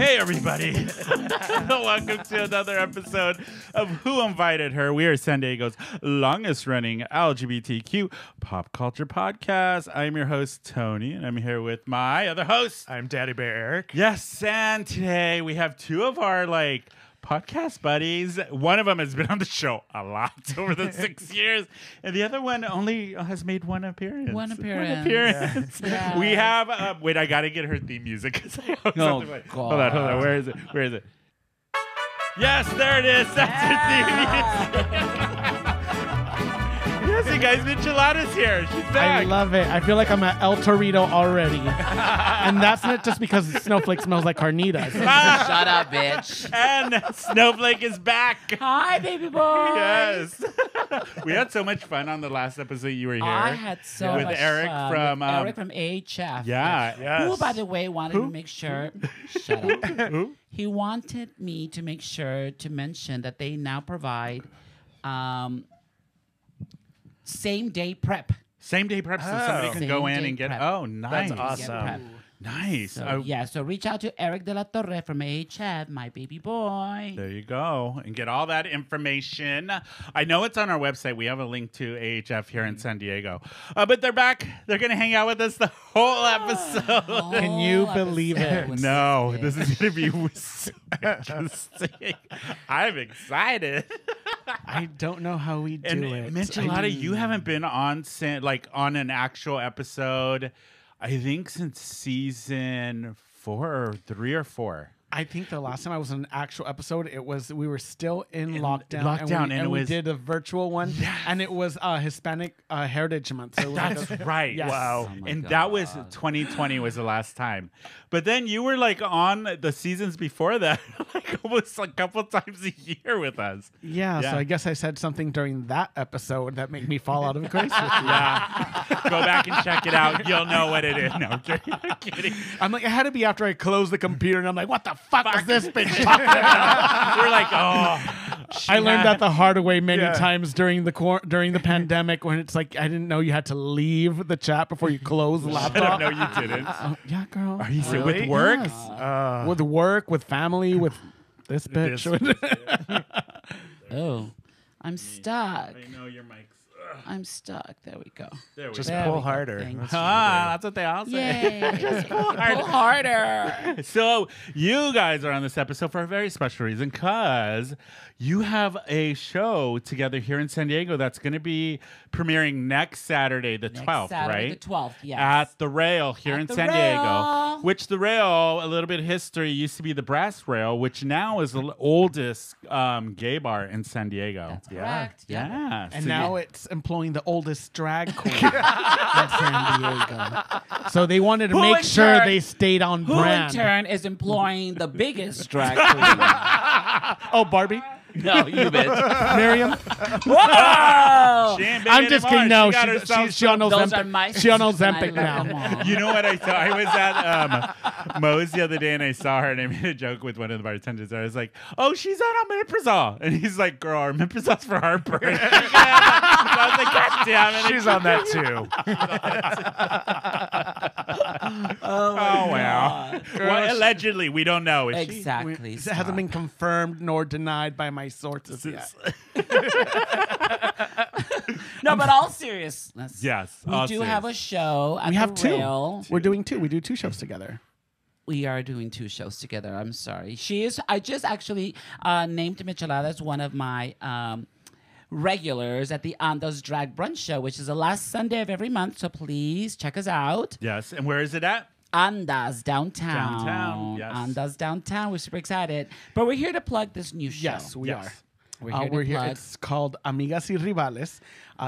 Hey, everybody. Welcome to another episode of Who Invited Her. We are San Diego's longest running LGBTQ pop culture podcast. I'm your host, Tony, and I'm here with my other host. I'm Daddy Bear Eric. Yes, and today we have two of our, podcast buddies. One of them has been on the show a lot over the 6 years, and the other one only has made one appearance. One appearance. Yeah. We have. Wait, I gotta get her theme music. God. Hold on. Where is it? Yes, there it is. That's her theme music. Yes, you guys, Michele Ada's here. She's back. I love it. I feel like I'm at El Torito already. And that's not just because Snowflake smells like carnitas. Shut up, bitch. And Snowflake is back. Hi, baby boy. Yes. We had so much fun on the last episode you were here. I had so with much Eric fun. from with Eric from AHF. Yeah. Yes. Who, by the way, wanted to make sure. Shut up. Who? He wanted me to make sure to mention that they now provide same-day prep. Same day prep, so somebody can go in Same-day and get. prep. Oh, nice. That's awesome. Prep. Nice. So reach out to Eric de la Torre from AHF, my baby boy. There you go. And get all that information. I know it's on our website. We have a link to AHF here in San Diego. But they're back. They're going to hang out with us the whole episode. Can you believe it? No, this is going to be so interesting. I'm excited. I don't know how we do it. Michele Ada, you haven't been on on an actual episode, I think, since season 4 or 3 or 4. I think the last time I was on an actual episode, we were still in lockdown. Lockdown, and we did a virtual one, and it was Hispanic Heritage Month. So That's right. Yes. Wow. Oh And that was 2020 was the last time. But then you were on the seasons before that, almost a couple times a year with us. Yeah, so I guess I said something during that episode that made me fall out of grace with you. Yeah. Go back and check it out. You'll know what it is. No, I'm kidding. I'm like, it had to be after I closed the computer, and I'm like, what the fuck was this bitch talking about? We're like, oh. I learned that the hard way many times during the pandemic, when it's like I didn't know you had to leave the chat before you close the laptop. No, you didn't. Yeah, girl. Are you serious? With work? Yes. With work, with family, with this bitch. Oh, I'm stuck. I know your mic's. I'm stuck. There we go. There we Just go. pull harder. That's what they all say. Yay. Just pull harder. So you guys are on this episode for a very special reason, because you have a show together here in San Diego that's going to be premiering next Saturday, the 12th, Saturday, right? the 12th, yes. At the Rail here At in the San Rail. Diego. Which the Rail, a little bit of history, used to be the Brass Rail, which now is the oldest gay bar in San Diego. That's correct. Yep. Yeah. And So now it's employing the oldest drag queen in San Diego. So they wanted to Who make in sure turn- they stayed on Who brand. in turn is employing the biggest drag queen? Oh, Barbie? No, you bitch. Miriam? Whoa! She ain't big I'm just anymore. kidding. No, She got herself she on Those Ozempic. are my She on sisters, and I Ozempic love them now. all. You know what I saw? I was at Moe's the other day, and I saw her, and I made a joke with one of the bartenders. I was like, "Oh, she's on omeprazole," and he's like, "Girl, omeprazole for heartburn." So I was like, "God damn it!" She's on that too. Oh wow. Well, allegedly, we don't know. Is she? Exactly. It hasn't been confirmed nor denied by my sources yet. No, but all seriousness. Yes. We do have a show at We have the two. Rail. We're doing two. We do two shows together. We are doing 2 shows together. I'm sorry. I just actually named Michele Ada as one of my regulars at the Anda's Drag Brunch Show, which is the last Sunday of every month. So please check us out. Yes. And where is it at? Anda's downtown. Downtown, yes. Anda's downtown. We're super excited. But we're here to plug this new show. Yes, we are. We're here to plug. It's called Amigas y Rivales.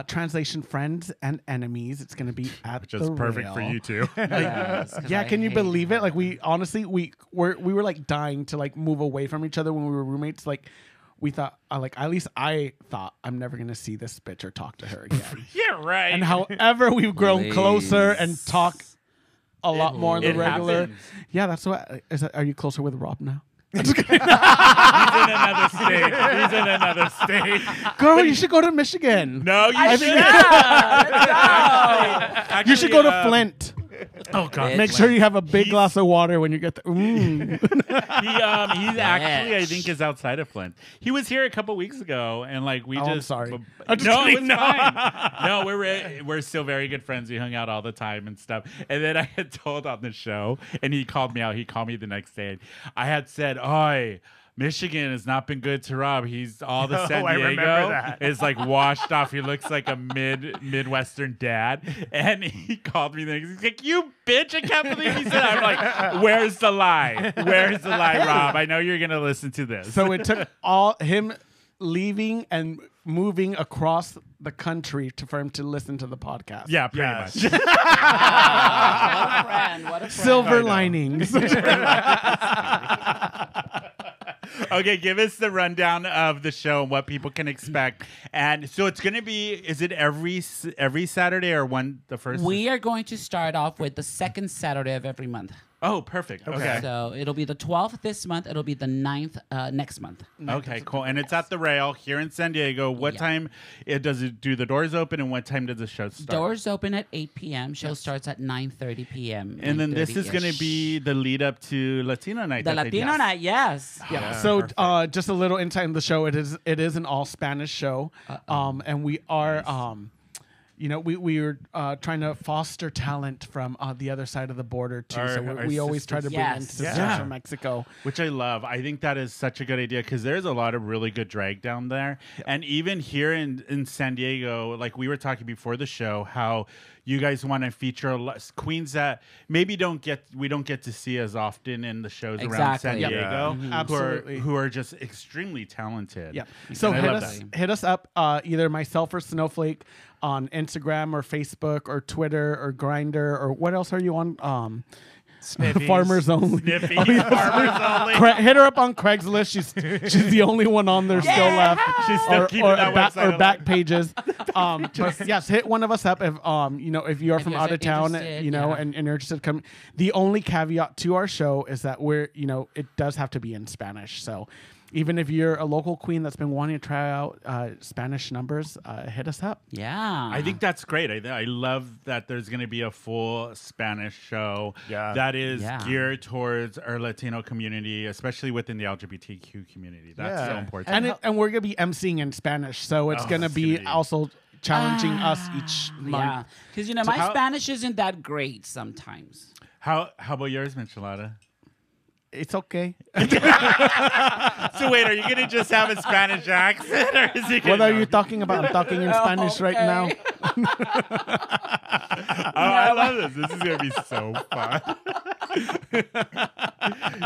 Translation: Friends and Enemies. It's going to be at Which is the perfect Rail. for you two. Yes, 'cause Yeah, I can you hate believe her. it? Like we honestly we were like dying to like move away from each other when we were roommates. Like we thought at least I thought I'm never gonna see this bitch or talk to her again. Yeah, right. And however we've grown closer and talk a lot more on the It regular. happens. Yeah, that's what. Are you closer with Rob now? He's in another state. He's in another state. Girl, you should go to Michigan. No, you should. Yeah, let's go. You should go to Flint. Oh God! Make sure you have a big He's- glass of water when you get there. He's actually, I think, is outside of Flint. He was here a couple weeks ago, and like we Oh, just. I'm sorry. No, I'm just it's kidding. No. fine. No, we're still very good friends. We hung out all the time and stuff. And then I had told on the show, and he called me out. He called me the next day. I had said, "Oi, Michigan has not been good to Rob. He's all the San I remember Diego that. is like washed off. He looks like a Midwestern dad." And he called me the next. He's like, "You bitch! I can't believe he said that." I'm like, "Where's the lie? Where's the lie, Rob? I know you're gonna listen to this." So it took all him leaving and moving across the country for him to listen to the podcast. yeah, pretty Yes. much. What a friend. What a friend. Silver linings. Okay, give us the rundown of the show and what people can expect. And so it's going to be, is it every Saturday or the first? We are going to start off with the second Saturday of every month. Oh, perfect. Okay. So it'll be the 12th this month. It'll be the 9th next month. Okay, cool. And it's at the Rail here in San Diego. What time do the doors open, and what time does the show start? Doors open at 8 p.m. Show starts at 9:30 p.m. And then this is going to be the lead up to Latino Night. the that they do. Latino night. Yes. Yeah. So just a little insight in the show. It is an all Spanish show, and we are we are trying to foster talent from the other side of the border too. Our We always try to bring in Yes. sisters Yeah. from Mexico. Which I love. I think that is such a good idea because there's a lot of really good drag down there. And even here in San Diego, like we were talking before the show, how you guys want to feature queens that maybe we don't get to see as often in the shows around San Exactly. Yep. Diego, Yeah. Absolutely. who are just extremely talented. Yeah. So And I love hit us up, either myself or Snowflake on Instagram or Facebook or Twitter or Grindr or what else are you on? Sniffies. Farmers Only. Sniffy, Oh, yeah. Farmers Only. Hit her up on Craigslist. She's the only one on there still left. She's still keeping that website back alive. pages. But yes, hit one of us up if if you are If from you're out of town, interested, and you're interested. Come. The only caveat to our show is that it does have to be in Spanish. So even if you're a local queen that's been wanting to try out Spanish numbers, hit us up. Yeah. I think that's great. I love that there's going to be a full Spanish show that is geared towards our Latino community, especially within the LGBTQ community. That's so important. And we're going to be emceeing in Spanish, so it's going to that's be gonna be- also challenging us each Yeah. month. Because, my how- Spanish isn't that great sometimes. How about yours, Michelada? It's okay. So wait, are you going to just have a Spanish accent, or is it? What are you talking about? I'm talking in Spanish right now. I love this. This is going to be so fun.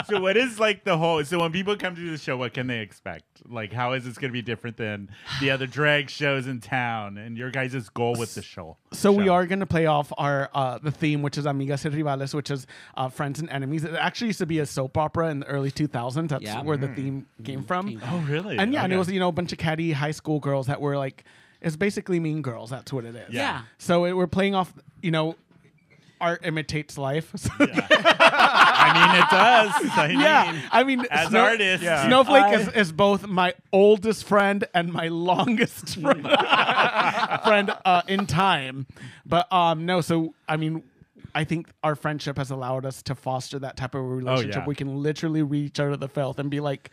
So what is like so when people come to the show, what can they expect? Like, how is this going to be different than the other drag shows in town, and your guys' goal with the show? So we are going to play off our the theme, which is Amigas y Rivales, which is friends and enemies. It actually used to be a soap opera in the early 2000s. That's where the theme came from. Oh, really? And and it Okay. was a bunch of catty high school girls that were like, it's basically Mean Girls. That's what it is. Yeah. So we're playing off, art imitates life. So I mean, it does. I mean, as artists, Snowflake is both my oldest friend and my longest friend in time. But no, so I mean, I think our friendship has allowed us to foster that type of relationship. yeah. We can literally reach out of the filth and be like,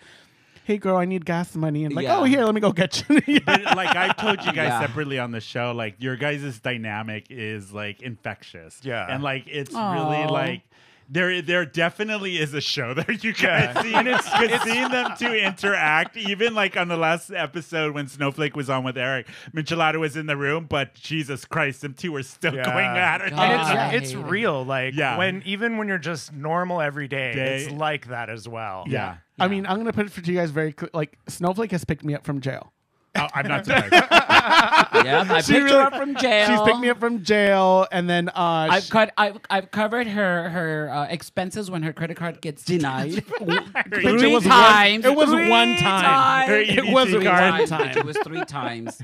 "Hey, girl, I need gas money," and like, Yeah. "Oh, here, let me go get you." But like I've told you guys Yeah. separately on the show, like your guys' dynamic is like infectious. Yeah. And like it's really Aw. like there definitely is a show there you guys see. And it's seeing them two interact, even like on the last episode when Snowflake was on with Eric, Michelada was in the room, but Jesus Christ, them two were still Yeah. going at it. God. And it's I hate it. real. Like Yeah. even when you're just normal every day, Day. it's like that as well. Yeah. I mean, I'm gonna put it for you guys very clear. Like, Snowflake has picked me up from jail. Oh, I'm not surprised. Yeah, I She picked really- her up from jail. She's picked me up from jail, and then I've covered her expenses when her credit card gets denied. Three times. It was Three one time. times. Her It was EBT one card. time. It was 3 times.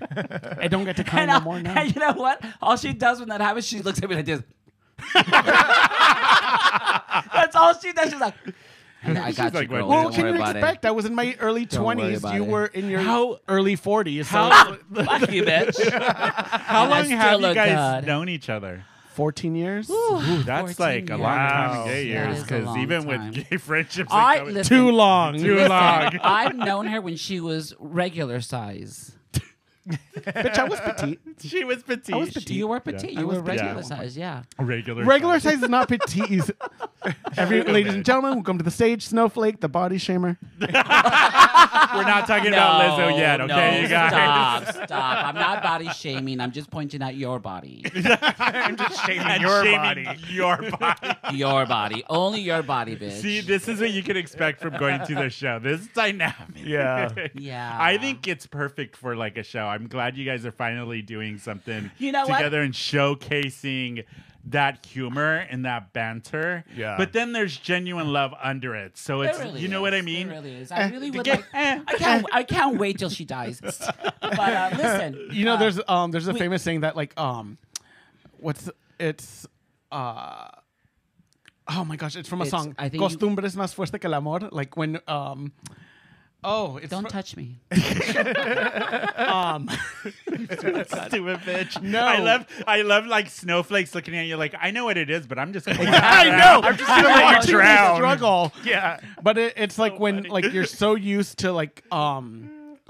I don't get to cry no more now. And you know what? All she does when that happens, she looks at me like this. That's all she does. She's like, I got you, like, girl. Well, Don't what can worry you about expect? I was in my early Don't worry 20s. about You it. were in your How- early 40s. So how- it. Fuck you, bitch. How long still have you look guys good. known each other? 14 years. Ooh, that's 14 like a long time years. in gay That years is a because long even time. with gay friendships, I like, listen, Too long. listen, long. I've known her when she was regular size. Bitch, I was petite. she was petite. I was petite. You were petite. Yeah. You was were petite. regular size. Yeah. Regular size is not petite. Ladies and gentlemen, welcome to the stage. Snowflake, the body shamer. We're not talking about Lizzo yet, okay, no, you guys? Stop. I'm not body shaming. I'm just pointing out your body. I'm just shaming And your shaming body. your body. Your body. Only your body, bitch. See, this is what you can expect from going to the show. This is dynamic. Yeah. Yeah. I think it's perfect for like a show. I'm glad you guys are finally doing something You know what? together and showcasing that humor and that banter. Yeah. But then there's genuine love under it. So There it's really you know is. what I mean? There really is. I really would get- like. I can't wait till she dies. But listen. You know, there's a we- famous saying that like oh my gosh, it's from a It's- song. I think you- Costumbres más fuerte que el amor. Like when it's Don't touch me. Stupid bitch. No. I love like snowflakes looking at you like, I know what it is, but I'm just gonna I know. I'm just gonna let you Watching drown. struggle. Yeah. But it's like when like you're so used to like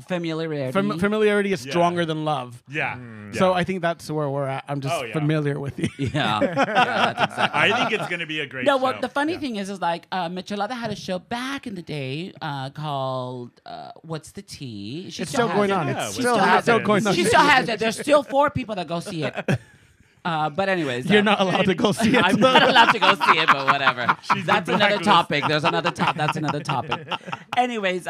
Familiarity. familiarity is Yeah. stronger than love. Yeah. So Yeah. I think that's where we're at. I'm just Oh, yeah. familiar with you. Yeah. That's exactly. I think it's gonna be a great No, show. well, the funny Yeah. thing is like Michele Ada had a show back in the day called What's the Tea? She It's still going on. Yeah, It's we still, still have it. going on. She still has it. There's still 4 people that go see it. But anyways, You're not allowed to go see it. I'm not allowed to go see it, but whatever. That's been another blacklisted. topic. There's another That's another topic. Anyways,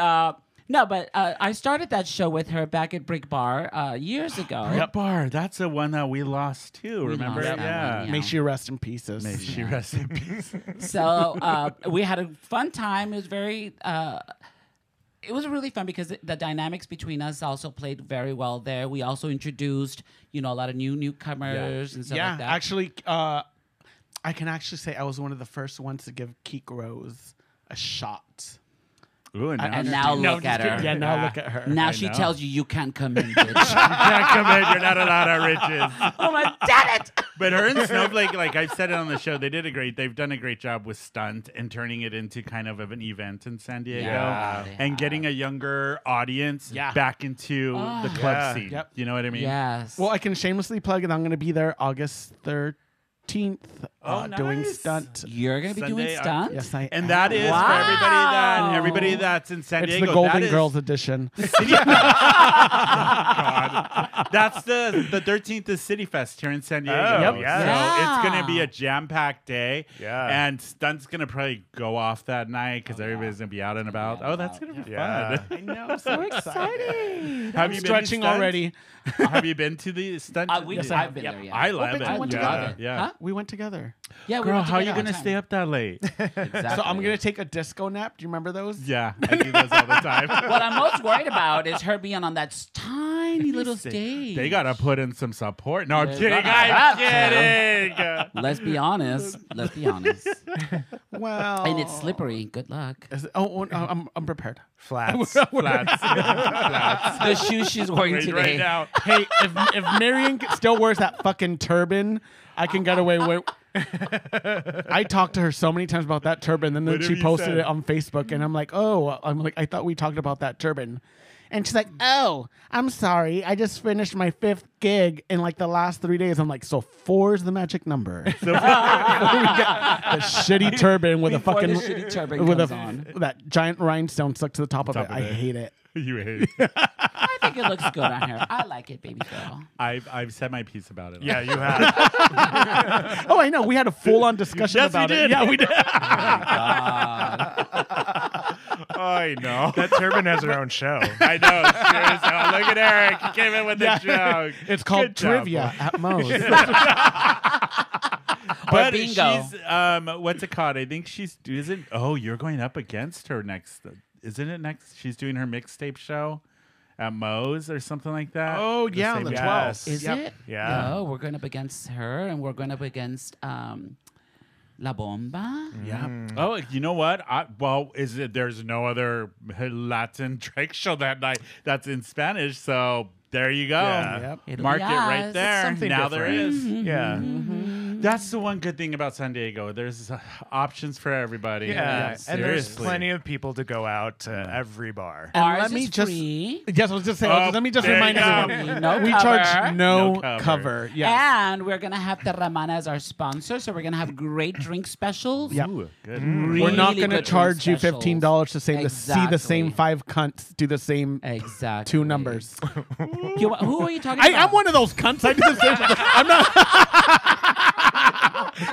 no, but I started that show with her back at Brick Bar years ago. Yep. Bar, that's the one that we lost too. We Remember? lost that Yeah. one, yeah. May she rest in pieces. May she rest in peace. So we had a fun time. It was very. It was really fun because the dynamics between us also played very well there. We also introduced, a lot of newcomers and stuff Yeah, like that. actually, I can actually say I was one of the first ones to give Keek Rose a shot. Ooh, and now, And she's now doing- look at her. Yeah, now look at her. Now I she know. tells you can't come in, bitch. You can't come in. You're not allowed our riches. Oh my, damn it! But her and Snowflake, like I've said it on the show, they've done a great job with stunt and turning it into kind of an event in San Diego Yeah, they and have. getting a younger audience Yeah. back into the club Yeah. scene. Yep. You know what I mean? Yes. Well, I can shamelessly plug it. I'm going to be there August 13th Oh, doing nice. stunt. You're gonna be Sunday, doing stunts. Yes, I And am. that is Wow. for everybody that's in San It's Diego. the Golden that is Girls edition. God. That's the 13th is City Fest here in San Diego. Oh, So yeah. it's going to be a jam-packed day. Yeah. And Stunt's going to probably go off that night because everybody's going to be out and about. Oh, that's going to be Yeah. fun. I know, I'm so excited. Have I'm you been to stretching Stunt? already. Have you been to the Stunt? I've been Yep. there. Yeah. I love bitch, it. we went yeah. together. Yeah. Huh? We went together. Yeah. we Girl, went how are you together going to one stay time. up that late? Exactly. So I'm going to take a disco nap. Do you remember those? Yeah, I do those all the time. What I'm most worried about is her being on that tiny little stage. They got to put in some support. No, I'm They're kidding. gonna I'm have kidding. Let's be honest. Let's be honest. Well. And it's slippery. Good luck. I'm prepared. Flats. Flats. The shoes she's wearing Right, today. right now. Hey, if Marion still wears that fucking turban, I can get away with. I talked to her so many times about that turban, and then What she have you posted said? it on Facebook, and I'm like, I thought we talked about that turban. And she's like, oh, I'm sorry. I just finished my 5th gig in like the last 3 days. I'm like, so 4 is the magic number. So we got the shitty turban with a Before fucking the shitty turban with comes on. that giant rhinestone stuck to the top of Top it. of I it. hate it. You hate it. I think it looks good on her. I like it, baby girl. I've said my piece about it. Yeah, you have. Oh, I know. We had a full-on discussion Yes, we about did. it. Yeah, we did. I know. That turban has her own show. I know. Sure. Look at Eric. He came in with a joke. It's called Good job, trivia boy. at Moe's. bingo. But she's what's it called? I think she's isn't. Oh, you're going up against her next. Isn't it next? She's doing her mixtape show at Moe's or something like that. Oh, yeah, on same the day. 12th. Is Yep. it? Yeah. No, we're going up against her, and we're going up against La Bomba. Yeah. Oh, you know what? Is it? There's no other Latin Drake show that night that's in Spanish. So there you go. Yeah. Yep. It'll Mark be it right us. there. Something Now different. there is. Yeah. That's the one good thing about San Diego. There's options for everybody. Yeah, and there's seriously. plenty of people to go out to every bar. And Ours let me is just free. yes, I was just saying. Oh, let me just there remind you go. everyone. No we cover. charge no No cover. cover. Yes. And we're gonna have Terramana as our sponsor, so we're gonna have great drink specials. Yep. Ooh, good. We're not Really going to good charge you drink $15 to say see the same Exactly. 5 cunts do the same Exactly. 2 numbers. Who are you talking I about? am one of those cunts. I do the same. I'm not.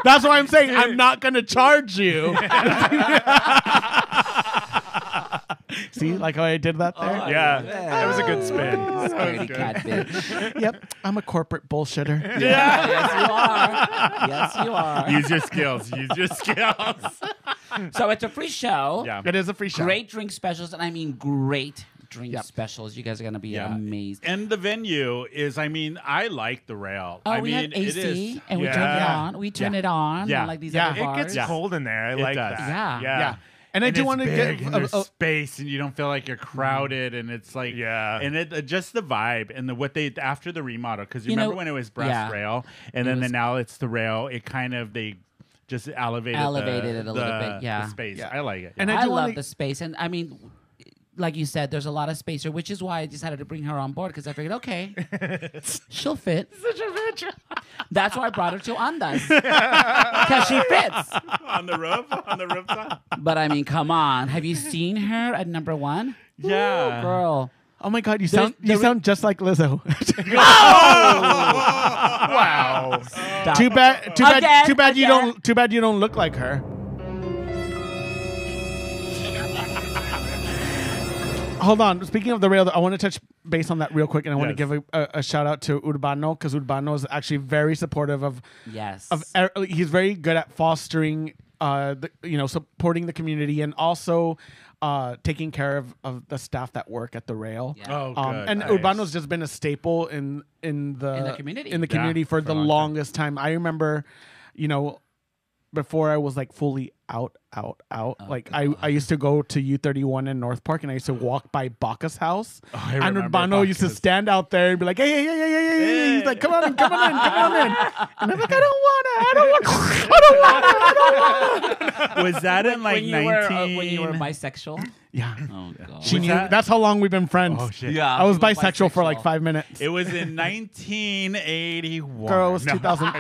That's why I'm saying I'm not going to charge you. See, like how I did that there? Yeah, that was a good spin. Scaredy cat bitch. Yep. I'm a corporate bullshitter. Yes, you are. Yes, you are. Use your skills. Use your skills. So it's a free show. Yeah. It is a free show. Great drink specials, and I mean great drink Yep. specials. You guys are gonna be Yeah. amazed. And the venue is, I mean, I like the Rail. Oh, I we mean, have AC, it is. and we turn it Yeah. on. We turn Yeah. it on. Yeah. Like these Yeah. other It bars. It gets cold in there. I It like does. that. Yeah. Yeah. And I do it's want to big, get and there's space, and you don't feel like you're crowded, and it's like Yeah. and it just the vibe and what they after the remodel because you You remember know, when it was brass yeah. rail, and It then was- now it's the rail. It kind of they just elevated Elevated it a little bit, yeah. the space. Yeah. I like it. And yeah. I I do love wanna- the space, and I mean, like you said, there's a lot of space here, which is why I decided to bring her on board because I figured, okay, she'll fit. Such a bitch. That's why I brought her to Andas because she fits. on the rooftop. But I mean, come on, have you seen her at number 1? Yeah. Ooh, girl. Oh my God, you There's- sound you sound just like Lizzo. Wow. too bad Again. too bad you don't look like her. Hold on. Speaking of the rail, I want to touch base on that real quick, and I want to Yes. give a shout out to Urbano because Urbano is actually very supportive of Yes. he's very good at fostering supporting the community and also taking care of the staff that work at the rail. Yeah. Oh, good. And Nice. Urbano's just been a staple in the community. for for the a long time. longest time. I remember, before I was like fully out. Like I used to go to U31 in North Park and I used to walk by Baca's house. I And remember Urbano used to Baca's. stand out there and be like, hey. He's like, come on in. And I'm like, I don't want Was that in like when you were 19? when you were bisexual. Yeah. Oh god. She Was knew. that- That's how long we've been friends. Oh shit. Yeah. I was she bisexual for like 5 minutes. It was in 1981. Girl, it was No. 2000.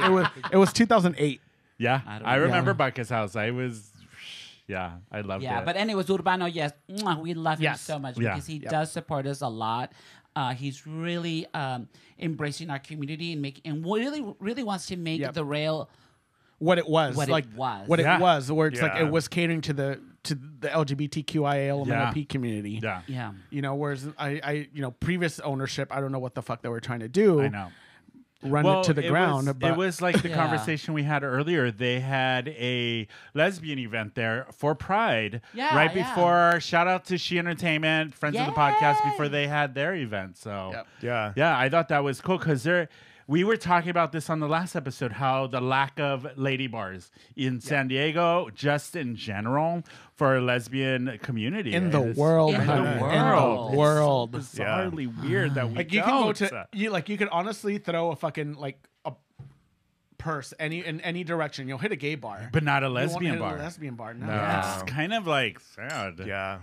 It was 2008. Yeah, I don't I know. remember Yeah. Buckus House. I loved Yeah, it. but anyways, Urbano, yes, mwah, we love him Yes. so much Yeah. because he does support us a lot. He's really embracing our community and really wants to make Yep. the rail. What it was, What it like was. what Yeah. it was, where it's like Yeah. it was catering to the LGBTQIA LMNOP community. yeah, Yeah. Whereas I previous ownership, I don't know what the fuck they were trying to do. I know. Run it to the ground. Was, but it was like the Yeah. conversation we had earlier. They had a lesbian event there for Pride. Yeah, right yeah. before. Shout out to She Entertainment, friends of the podcast, Yay! before they had their event. So Yep. Yeah. yeah, I thought that was cool because we were talking about this on the last episode, how the lack of lady bars in San Diego, just in general, for a lesbian community. in the And it's- world, In the honey. world. In the world. It's bizarrely weird that we Like you can go don't. to you could honestly throw a fucking like a purse in any direction. You'll hit a gay bar. but not a You won't lesbian hit bar. A lesbian bar. No. It's kind of like sad. Yeah.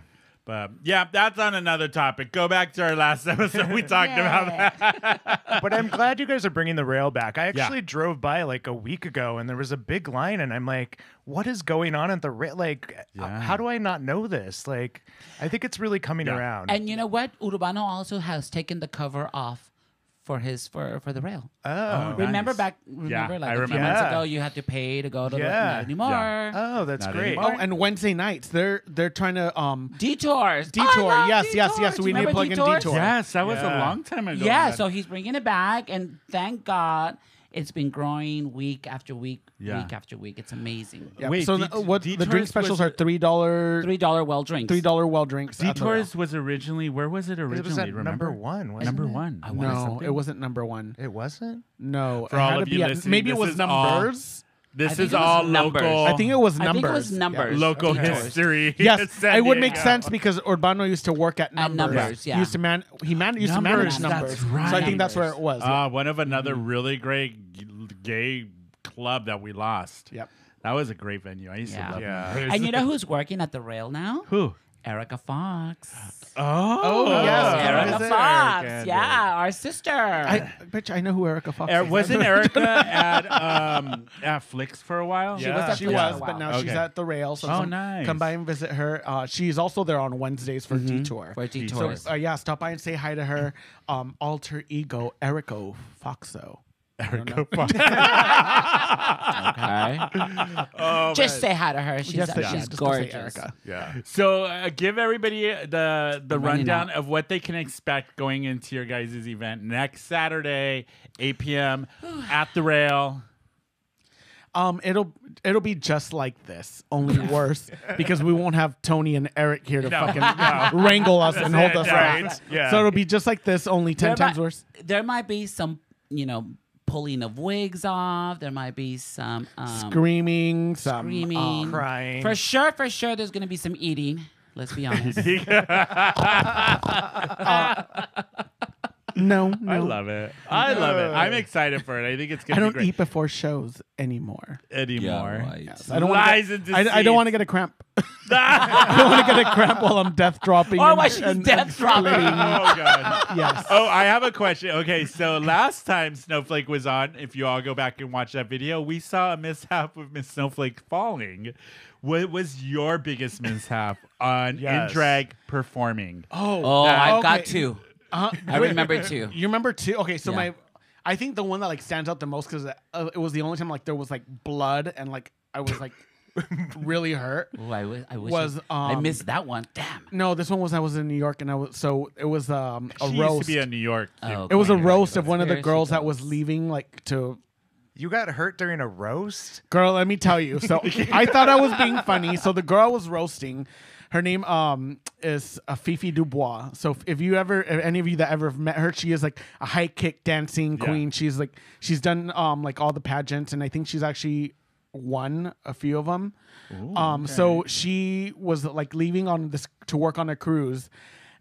But yeah, that's on another topic. Go back to our last episode. We talked about that. But I'm glad you guys are bringing the rail back. I actually drove by like a week ago and there was a big line and I'm like, what is going on at the rail? Like, Yeah. how do I not know this? Like, I think it's really coming Yeah. around. And you know what? Urbano also has taken the cover off for the rail. oh. Remember nice. remember Yeah, like I a few remember. months Yeah. ago you had to pay to go to the Yeah. not anymore. Yeah. Oh, that's Not great. anymore. Oh, and Wednesday nights they're trying to Detours. Detour. I love Yes. detours. We need to Remember plug in detours? Detour. Yes, that was a Yeah. long time ago. Yeah, man. so he's bringing it back, and thank God it's been growing week after week, Yeah. week after week. It's amazing. Yeah. Wait, so Det- what the drink Detours specials was- are $3 $3 well drinks. $3 well drinks. at the rail. Detours was originally, where was it It originally? was at Remember? number one, wasn't Number it? one. I wanna No, something? it wasn't number one. It wasn't? No, For it all had of to you be at- listening, maybe it this was is all- numbers. This I think is it was all numbers. local. I think it was I numbers. think it was numbers. Local Detours. history. Yes, San it would make Diego. sense because Urbano used to work at At numbers. Numbers, yeah. He used to used to manage Numbers, numbers. that's right. So I think that's where it was. One of another really great gay club that we lost. Yep. That was a great venue. I used to love it. And you know who's working at the Rail now? Who? Erica Fox. Oh, yes. Erica Is it? Fox. Erica Yeah, our sister. I bet you I know who Erica Fox is. Wasn't Erica at Flicks for a while? She was at She Flicks was, for a but while. now she's Okay. at the Rail. So Nice. come by and visit her. She's also there on Wednesdays for Detour. For Detours. So yeah, stop by and say hi to her. Alter ego Erico Foxo. Erica Fox. Okay. Just say hi to her. She's, Just say- she's just say gorgeous. Erica. Yeah. So give everybody the rundown of what they can expect going into your guys' event next Saturday, 8 p.m. at the Rail. It'll be just like this, only worse, because we won't have Tony and Eric here to fucking wrangle us and hold us right. off. Yeah. So it'll be just like this, only 10 times worse. There might be some, pulling of wigs off. There might be some Screaming, some screaming, crying. For sure, there's going to be some eating. Let's be honest. No. I love it. I love it. I'm excited for it. I think it's I going to be don't great. eat before shows anymore. Anymore. Yes, I don't Lies want and I don't want to get a cramp. I don't want to get a cramp while I'm death dropping. Oh, why she's death dropping. Oh, God. Yes. Oh, I have a question. Okay, so last time Snowflake was on, if you all go back and watch that video, we saw a mishap with Miss Snowflake falling. What was your biggest mishap on Yes. in drag performing? Oh, I've got okay. two. I remember two. You remember two? Okay, so Yeah. I think the one that like stands out the most because it was the only time like there was like blood and like I was like really hurt. Oh, I wish Was, I missed that one. Damn. No, this one was I was in New York and it was a She roast. used to be in New York. Oh, It was a okay. roast of one of the Here she girls that was goes. leaving like to. You got hurt during a roast? Girl, let me tell you. So I thought I was being funny. So the girl I was roasting, her name is Fifi Dubois. So if any of you that ever met her, she is like a high kick dancing queen. She's done like all the pageants, and I think she's actually won a few of them. So she was like leaving on this to work on a cruise.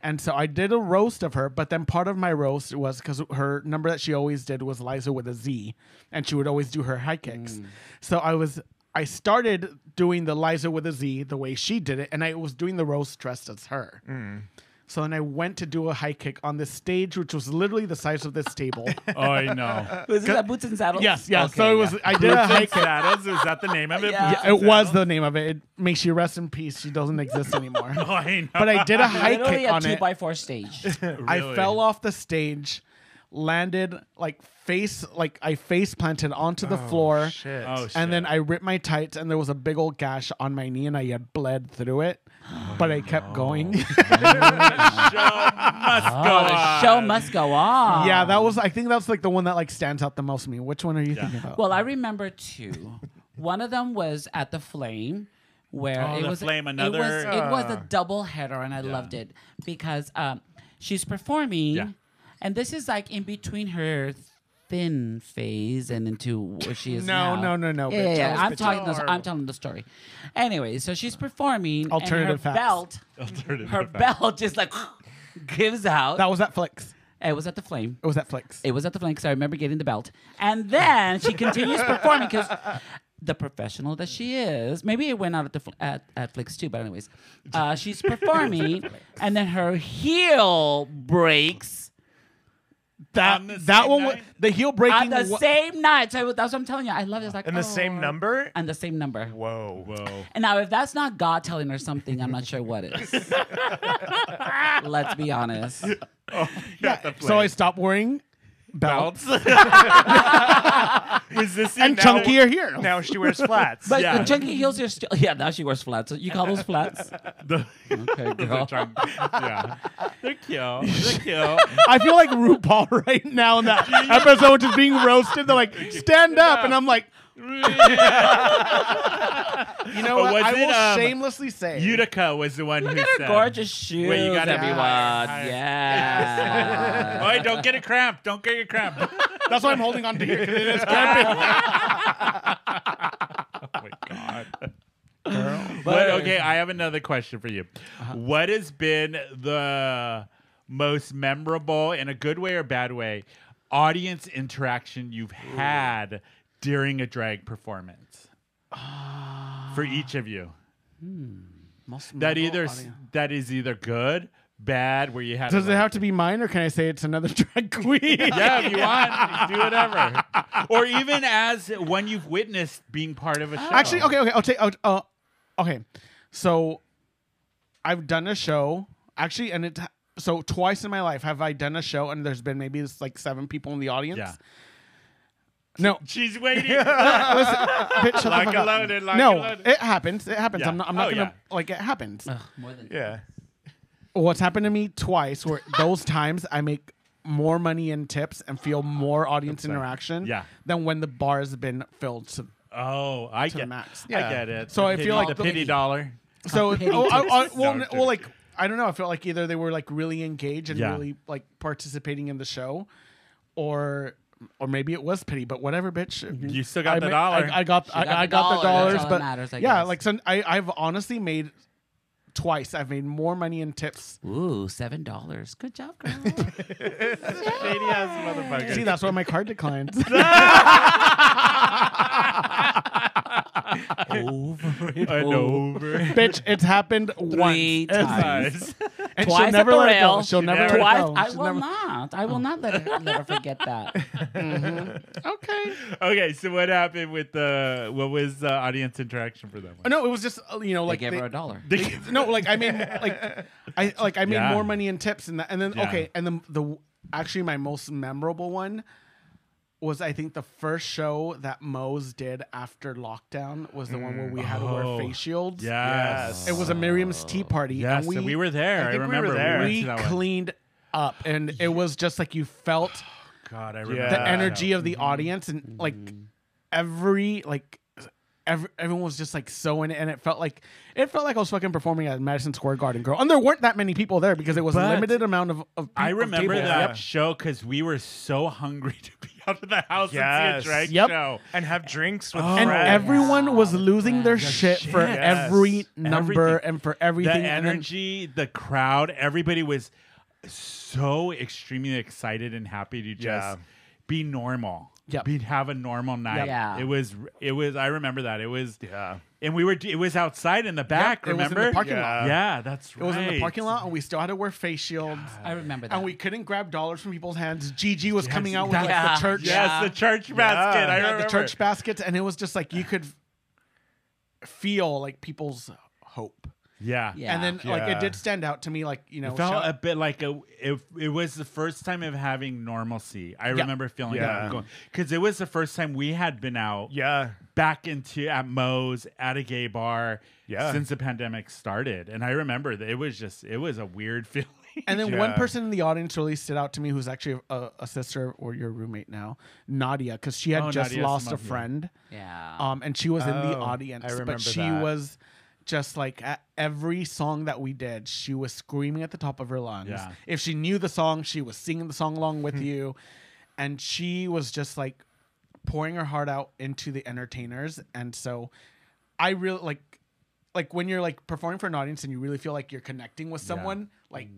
And so I did a roast of her, but then part of my roast was because her number that she always did was Liza with a Z, and she would always do her high kicks. So I started doing the Liza with a Z the way she did it, and I was doing the roast dressed as her. So then I went to do a high kick on this stage, which was literally the size of this table. Oh, I know. Was it Boots and Saddles? Yes. Okay, So it was. I did a high kick. Saddles, is that the name of it? Yeah. Boots It and was Saddles? the name of it. May she rest in peace. She doesn't exist anymore. Oh, I know. But I did a high Literally kick a on it. 2x4 stage. I Really? fell off the stage, landed I face planted onto the floor, Shit. Oh, shit. and then I ripped my tights, and there was a big old gash on my knee, and I had bled through it, but I kept going. Show must go Oh, the on. show must go on. Yeah, I think that's like the one that like stands out the most to me. Which one are you thinking about? Well, I remember two. One of them was at the Flame, where Oh, it the was Flame, it another- was a double header, and I loved it because she's performing, Yeah. and this is like in between her thin phase and into where she is now. No. Yeah, bitch. yeah, I I'm was talking. I'm telling the story. Anyway, so she's performing, Alternative and her facts. Alternative her fact. belt just like gives out. That was at Flicks. It was at the Flame. It was at Flicks. It was at the Flame because I remember getting the belt. And then she continues performing because the professional that she is, maybe it went out at at Flicks too, but anyways, she's performing and then her heel breaks On the That same one, night? the heel on breaking. the same night. So that's what I'm telling you. I love it. It's like, And the same number? And the same number. Whoa. And now, if that's not God telling her something, I'm not sure what is. Let's be honest. So I stopped wearing belts, Belts. Resisting and now- chunkier here. Now she wears flats. But Yeah. the chunky heels are still. Yeah, now she wears flats. So you call those flats? The, Okay, the girl. trunk. Yeah. They're cute. They're cute. I feel like RuPaul right now in that episode, just being roasted. They're like, stand up, and I'm like, you know But what? was I it, will shamelessly say, Utica was the one Look who at her said. gorgeous shoes, Wait, you gotta- everyone. Yeah. Yeah. Oh, don't get a cramp. Don't get a cramp. that's why I'm holding on to here because it is cramping. Oh my god. But okay, I have another question for you. What has been the most memorable, in a good way or bad way, audience interaction you've had during a drag performance for each of you? Most That memorable either audio. that is either good, bad, where you had. Does it have to be mine, or can I say it's another drag queen? Yeah, if you want, do whatever. Or even as one you've witnessed being part of a show. Actually, okay. I'll take. Okay, so I've done a show actually, and so twice in my life have I done a show, and there's been maybe like 7 people in the audience. Yeah. No, She's waiting. listen, bitch, shut the Lock fuck and up. loaded, lock No, and loaded. it happens. It happens. Yeah. I'm not Oh, gonna yeah. like it happens. More than Yeah. What's happened to me twice, where those times I make more money in tips and feel more audience interaction Yeah. than when the bar has been filled to. Oh, I the get. max. I Yeah. get it. So The I feel like the the- pity dollar. So Pity well, tips. well, like I don't know. I felt like either they were like really engaged and Yeah. really like participating in the show, or maybe it was pity. But whatever, bitch. You still got the ma- dollar. I got got I the got the dollar, that's dollars, all that but matters, I yeah, guess. like I've honestly made twice. I've made more money in tips. Ooh, $7. Good job, girl. Shady ass motherfucker. See, that's why my card declined. Over it. And over. Bitch, it's happened once. 3 It's- times. And Twice she'll at never the let it go. rail. She'll never let it Twice. go. I She'll will never- not. I will not let her forget that. Okay. Okay, so what happened with the? What was the audience interaction for them? No, it was just like They gave her $1. no, like I made I made Yeah. more money in tips and then Yeah. okay, and then the actually my most memorable one was I think the first show that Moe's did after lockdown was the one where we had to wear Oh. face shields. Yes. It was a Miriam's tea party. Yes, and we were there. I think we were remember. there. went we to that one. cleaned up, and it was just like you felt God, I remember Yeah. the that energy show. of the audience, and like everyone was just like so in it, and it felt like I was fucking performing at Madison Square Garden, girl. And there weren't that many people there because it was a But limited amount of I of remember tables. that Yep. show because we were so hungry to be out of the house Yes. and see a drag Yep. show. And have drinks with And friends. everyone was losing their Yeah, shit for shit. every Yes. number Everything. and for The everything. And then- energy, the crowd, everybody was so extremely excited and happy to just Yeah. be normal. Yep. Have a normal night. Yeah. It was. I remember that. It was. Yeah. And it was outside in the back. it was in Remember? the parking lot. Yeah, that's right. It was in the parking lot, and we still had to wear face shields. I remember that. And we couldn't grab dollars from people's hands. Gigi was coming out with like, Yeah. the church, Yes, the church basket. I yeah, remember the church baskets, and it was just like you could feel like people's hope. Yeah. Yeah. And then like Yeah. it did stand out to me, like It felt a bit like it was the first time of having normalcy. I remember feeling Yeah. that because it was the first time we had been out Yeah. back into at Moe's at a gay bar Yeah. since the pandemic started. And I remember that it was a weird feeling. And then Yeah. one person in the audience really stood out to me, who's actually a sister or your roommate now, Nadia, because she had just Nadia lost a Simone, yeah. friend, yeah. and she was in the Oh, audience, I remember but she that. was just like at every song that we did, she was screaming at the top of her lungs. Yeah. If she knew the song, she was singing the song along with you, and she was just like pouring her heart out into the entertainers. And so, I really like when you're like performing for an audience and you really feel like you're connecting with someone, like.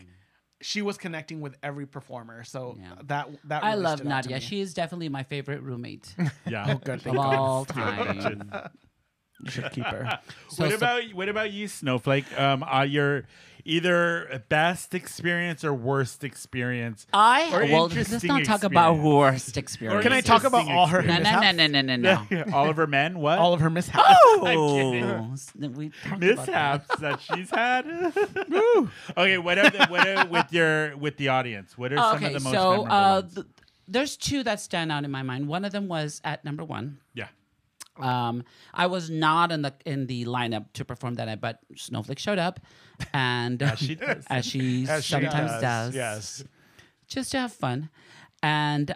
She was connecting with every performer, so Yeah. that I really love stood out to Nadia. me. She is definitely my favorite roommate Yeah. Oh, good, of thank God. all time. You should keep her. So- what about you, Snowflake? Your either best experience or worst experience? Or let's interesting not talk about experience. worst experience. Can I talk about all her No, mishaps? no. Oliver Men? What? All of her mishaps. Oh, we talked about that. mishaps that she's had. Okay, with the audience? What are some of the most memorable ones? There's 2 that stand out in my mind. One of them was at number 1. Yeah. I was not in the lineup to perform that night, but Snowflake showed up, and As she does. as she As she sometimes does, Yes. just to have fun. And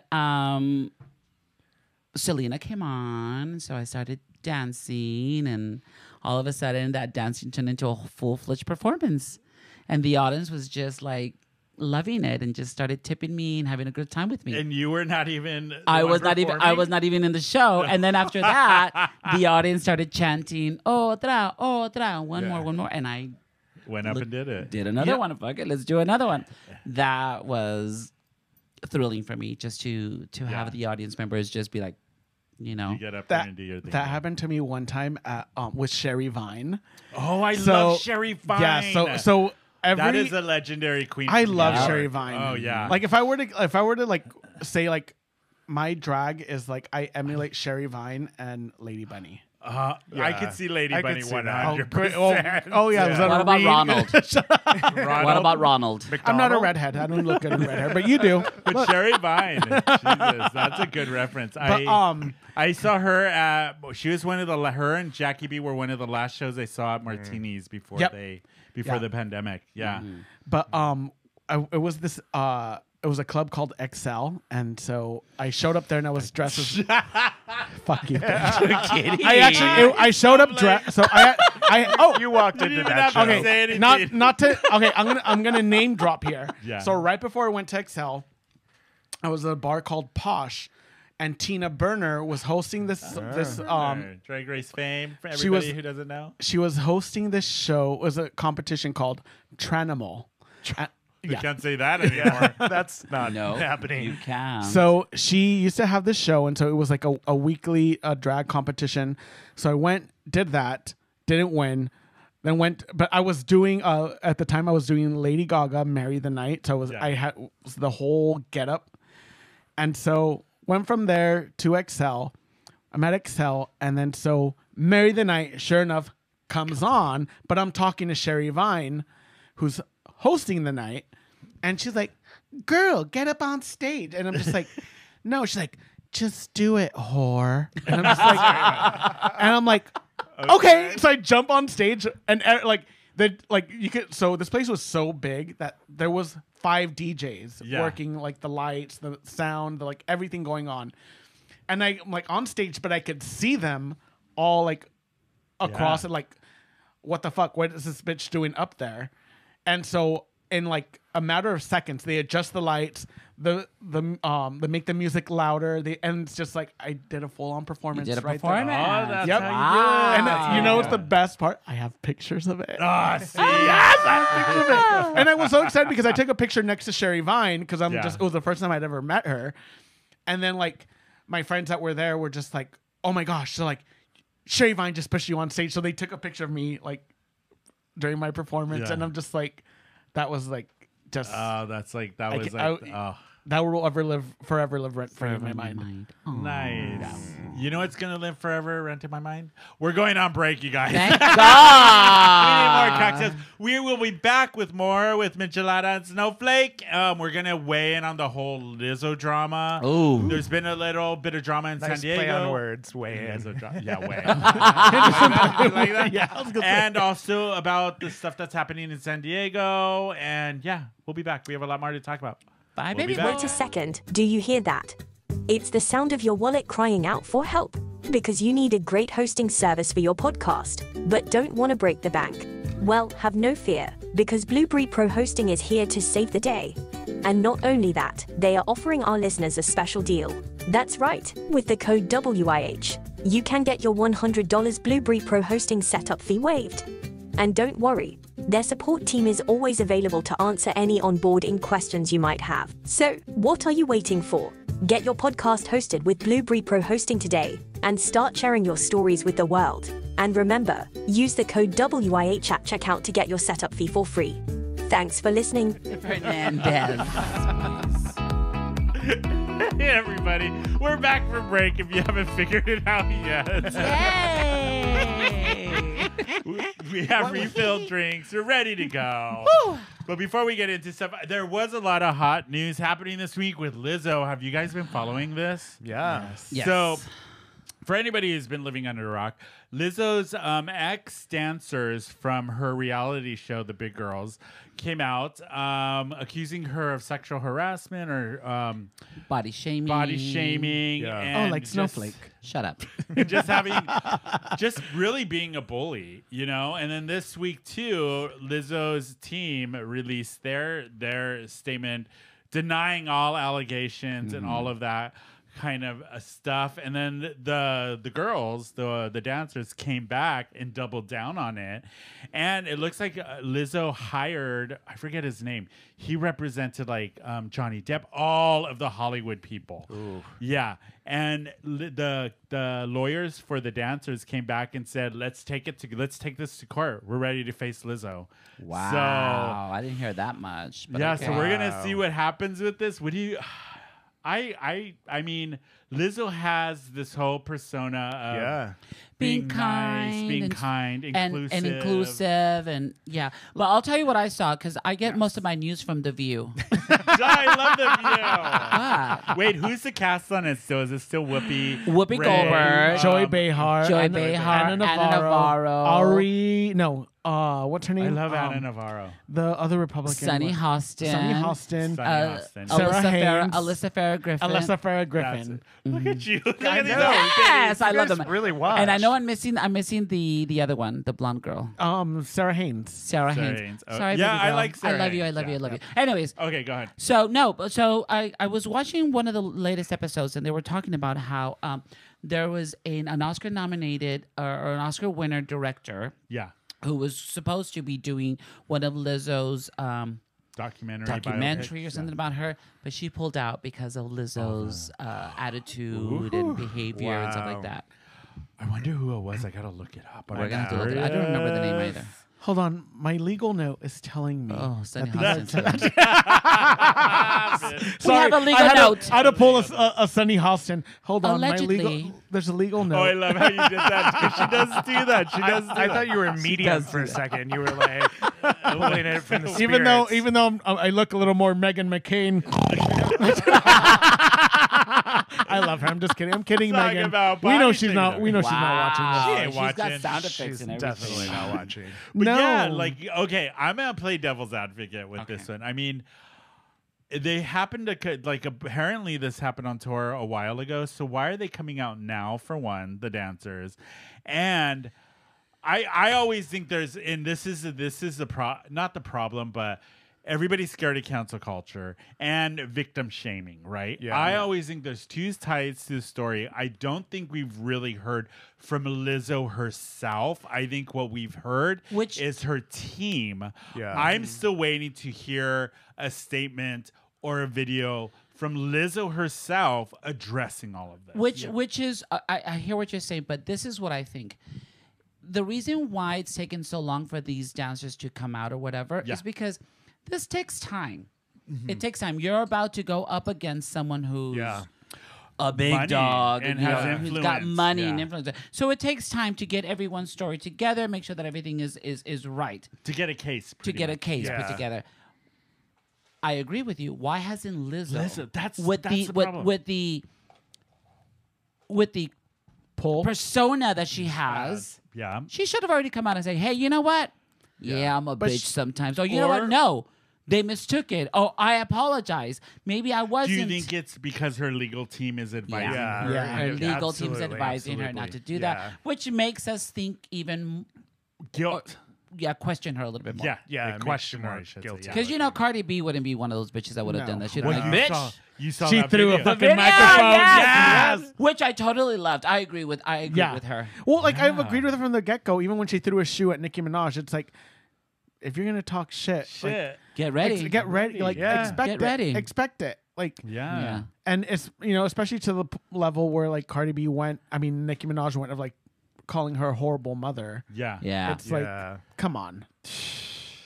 Selena came on, so I started dancing, and all of a sudden, that dancing turned into a full-fledged performance, and the audience was just like loving it and just started tipping me and having a good time with me. And you were not even. I was not even in the show. And then after that, the audience started chanting, otra, otra, one more. And I Went up and did it. did another one. Fuck it, let's do another one. That was thrilling for me, just to have the audience members just be like, You know, You get up there and do your thing. That happened to me one time at, with Sherry Vine. Oh, I love Sherry Vine. Yeah, so that is a legendary queen. I love Yeah. Sherry Vine. Oh yeah. Like if I were to like say like my drag is like I emulate Sherry Vine and Lady Bunny. I could see Lady I could Bunny see that. 100%. Oh yeah. Was that what a about read? Ronald? Ronald? What about Ronald? I'm not a redhead. I don't look good in red hair, but you do. But Sherry Vine, Jesus, that's a good reference. I saw her at. She was one of her and Jackie B were one of the last shows I saw at Martini's before the pandemic. Yeah. But it was this it was a club called XL, and so I showed up there and I was dressed as fuck you, bitch. I showed up dressed. So You walked into that show. okay, not to okay. I'm gonna name drop here. Yeah. So right before I went to XL, I was at a bar called Posh, and Tina Burner was hosting this Drag Race fame for she was- everybody who doesn't know. she was hosting this show. It was a competition called Tranimal. You can't say that anymore. That's not No, happening. you can. So she used to have this show, and so it was like a weekly drag competition. So I went, did that, didn't win, then went. But I was doing at the time I was doing Lady Gaga "Marry the Night." So I had the whole getup, and so went from there to XL. I'm at XL, and then so "Marry the Night," sure enough, comes on. But I'm talking to Sherry Vine, who's hosting the night, and she's like, "Girl, get up on stage," and I'm just like, "No." She's like, "Just do it, whore," and I'm like, okay. So I jump on stage, and you could. So this place was so big that there was 5 DJs working like the lights, the sound, like everything going on, and I'm like on stage, but I could see them all like across it, like, what the fuck? What is this bitch doing up there? And so in like a matter of seconds, they adjust the lights, they make the music louder, and it's just like I did a full on performance. You did a right performance. there. Oh, that's Yep. how you do it. And you know what's the best part? I have pictures of it. See, Yes, I have pictures of it. And I was so excited because I took a picture next to Sherry Vine because it was the first time I'd ever met her. And then like my friends that were there were just like, "Oh my gosh!" So like Sherry Vine just pushed you on stage, so they took a picture of me like during my performance, and I'm just like, that was like just that's like that was that will forever live rent free in my mind. nice. You know what's gonna live forever rent in my mind? We're going on break, you guys. Thank We need God. more cocktails. We will be back with more with Michele Ada and Snowflake. We're gonna weigh in on the whole Lizzo drama. Ooh. There's been a little bit of drama in San Nice Diego. play on words. Way in. Yeah, way. Like that? Yeah, I was gonna And also about the stuff that's happening in San Diego. And yeah, we'll be back. We have a lot more to talk about. Bye, We'll be baby. back. Wait a second, do you hear that? It's the sound of your wallet crying out for help because you need a great hosting service for your podcast, but don't want to break the bank. Well, have no fear, because Blueberry Pro Hosting is here to save the day. And not only that, they are offering our listeners a special deal. That's right, with the code WIH, you can get your $100 Blueberry Pro Hosting setup fee waived. And don't worry, their support team is always available to answer any onboarding questions you might have. So, what are you waiting for? Get your podcast hosted with Blueberry Pro Hosting today and start sharing your stories with the world. And remember, use the code WIH at checkout to get your setup fee for free. Thanks for listening. Hernandez. Hey, everybody. We're back from break if you haven't figured it out yet. Yay! We have refilled drinks. We're ready to go. But before we get into stuff, there was a lot of hot news happening this week with Lizzo. Have you guys been following this? Yeah. Yes. So, for anybody who's been living under a rock, Lizzo's ex-dancers from her reality show, The Big Girls, came out accusing her of sexual harassment or Body shaming. Yeah. and like just- Snowflake. Shut up. just really being a bully, you know. And then this week too, Lizzo's team released their statement denying all allegations and all of that. kind of stuff, and then the girls, the dancers, came back and doubled down on it, and it looks like Lizzo hired, I forget his name. He represented like Johnny Depp, all of the Hollywood people. Ooh. Yeah, and the lawyers for the dancers came back and said, let's take this to court. We're ready to face Lizzo. Wow. So, I didn't hear that much. But yeah, okay. so we're gonna see what happens with this. What do you? I mean, Lizzo has this whole persona of being kind, nice, being kind, inclusive. and inclusive, and yeah. But I'll tell you what I saw because I get most of my news from The View. I love The View. Ah. Wait, who's the cast on it still? Is it still Whoopi? Whoopi Ray, Goldberg, Joy Behar, Anna Navarro, Ari. No, what's her name? I love Anna Navarro. The other Republican. Sunny Hostin, Sunny Hostin. Sarah Alyssa Farrah Griffin. Alyssa Farrah Griffin. Look at you. Look I at these know. old Yes, babies. I You love guys them. really watch. And I know I'm missing the other one, the blonde girl, Sarah Haynes. Sarah Sarah Haynes. Haynes. Oh, Sorry, yeah, baby I girl. like Sarah I love you. I Haynes. love you. I Yeah. love you. Anyways, Okay, go ahead. So I was watching one of the latest episodes, and they were talking about how there was an Oscar nominated or an Oscar winner director Yeah. who was supposed to be doing one of Lizzo's Documentary or something about her, but she pulled out because of Lizzo's attitude and behavior and stuff like Wow. that. I wonder who it was. I gotta look it up. We're gonna have to look it up. I don't remember the name either. Hold on, my legal note is telling me. Oh, Sunny that Hostin. either. We have a legal note. I had to pull a Sunny Hostin. Hold on, Allegedly. there's a legal note. Oh, I love how you did that. She does do that. She does. I thought you were a medium for a second. You were like pulling it from the spirits. even though I look a little more Meghan McCain. I love her. I'm just kidding. I'm kidding, Talking Meghan. about We know body she's not. shaming. We know she's not watching this. She ain't She's got watching. sound effects She's and everything. definitely not watching. But No. yeah, like, okay, I'm gonna play devil's advocate with this one. I mean, they happened to like apparently this happened on tour a while ago. So why are they coming out now? For one, the dancers, and I always think there's, and this is not the problem, but everybody's scared of cancel culture and victim shaming, right? Yeah. I always think there's two sides to the story. I don't think we've really heard from Lizzo herself. I think what we've heard is her team. Yeah. I'm still waiting to hear a statement or a video from Lizzo herself addressing all of this. Which is, I hear what you're saying, but this is what I think. The reason why it's taken so long for these dancers to come out or whatever is because this takes time. It takes time. You're about to go up against someone who's a big Money dog and you has know, who's got influence. money Yeah. and influence. So it takes time to get everyone's story together, make sure that everything is right, to get a case. to get a case put Yeah. together. I agree with you. Why hasn't Lizzo, That's with the problem. with the Pull. persona that she has? Yeah. She should have already come out and said, "Hey, you know what? Yeah, I'm a bitch sometimes." Or you know what? or- No, they mistook it. Oh, I apologize. Maybe I Do wasn't. you think it's because her legal team is advising Yeah. her? Yeah. Her legal team's Absolutely, advising her not to do that, which makes us think even, Guilt. question her a little bit more. Yeah. Yeah, a it makes question you more mark. I should say, guilty. yeah. Because Cardi B wouldn't be one of those bitches that would have No. done that. She'd Well, be like, you "Bitch." you saw She that threw a video. fucking Yeah, microphone. yes. Which I totally loved. I agree with her. Well, like I've agreed with her from the get go. Even when she threw a shoe at Nicki Minaj, it's like, if you're gonna talk shit, Shit. Get ready. get ready. Like Yeah. expect Get it. ready. Expect it. Like Yeah. Yeah. and it's especially to the level where like Cardi B went. I mean, Nicki Minaj went of like calling her a horrible mother. Yeah. Yeah. It's like, come on.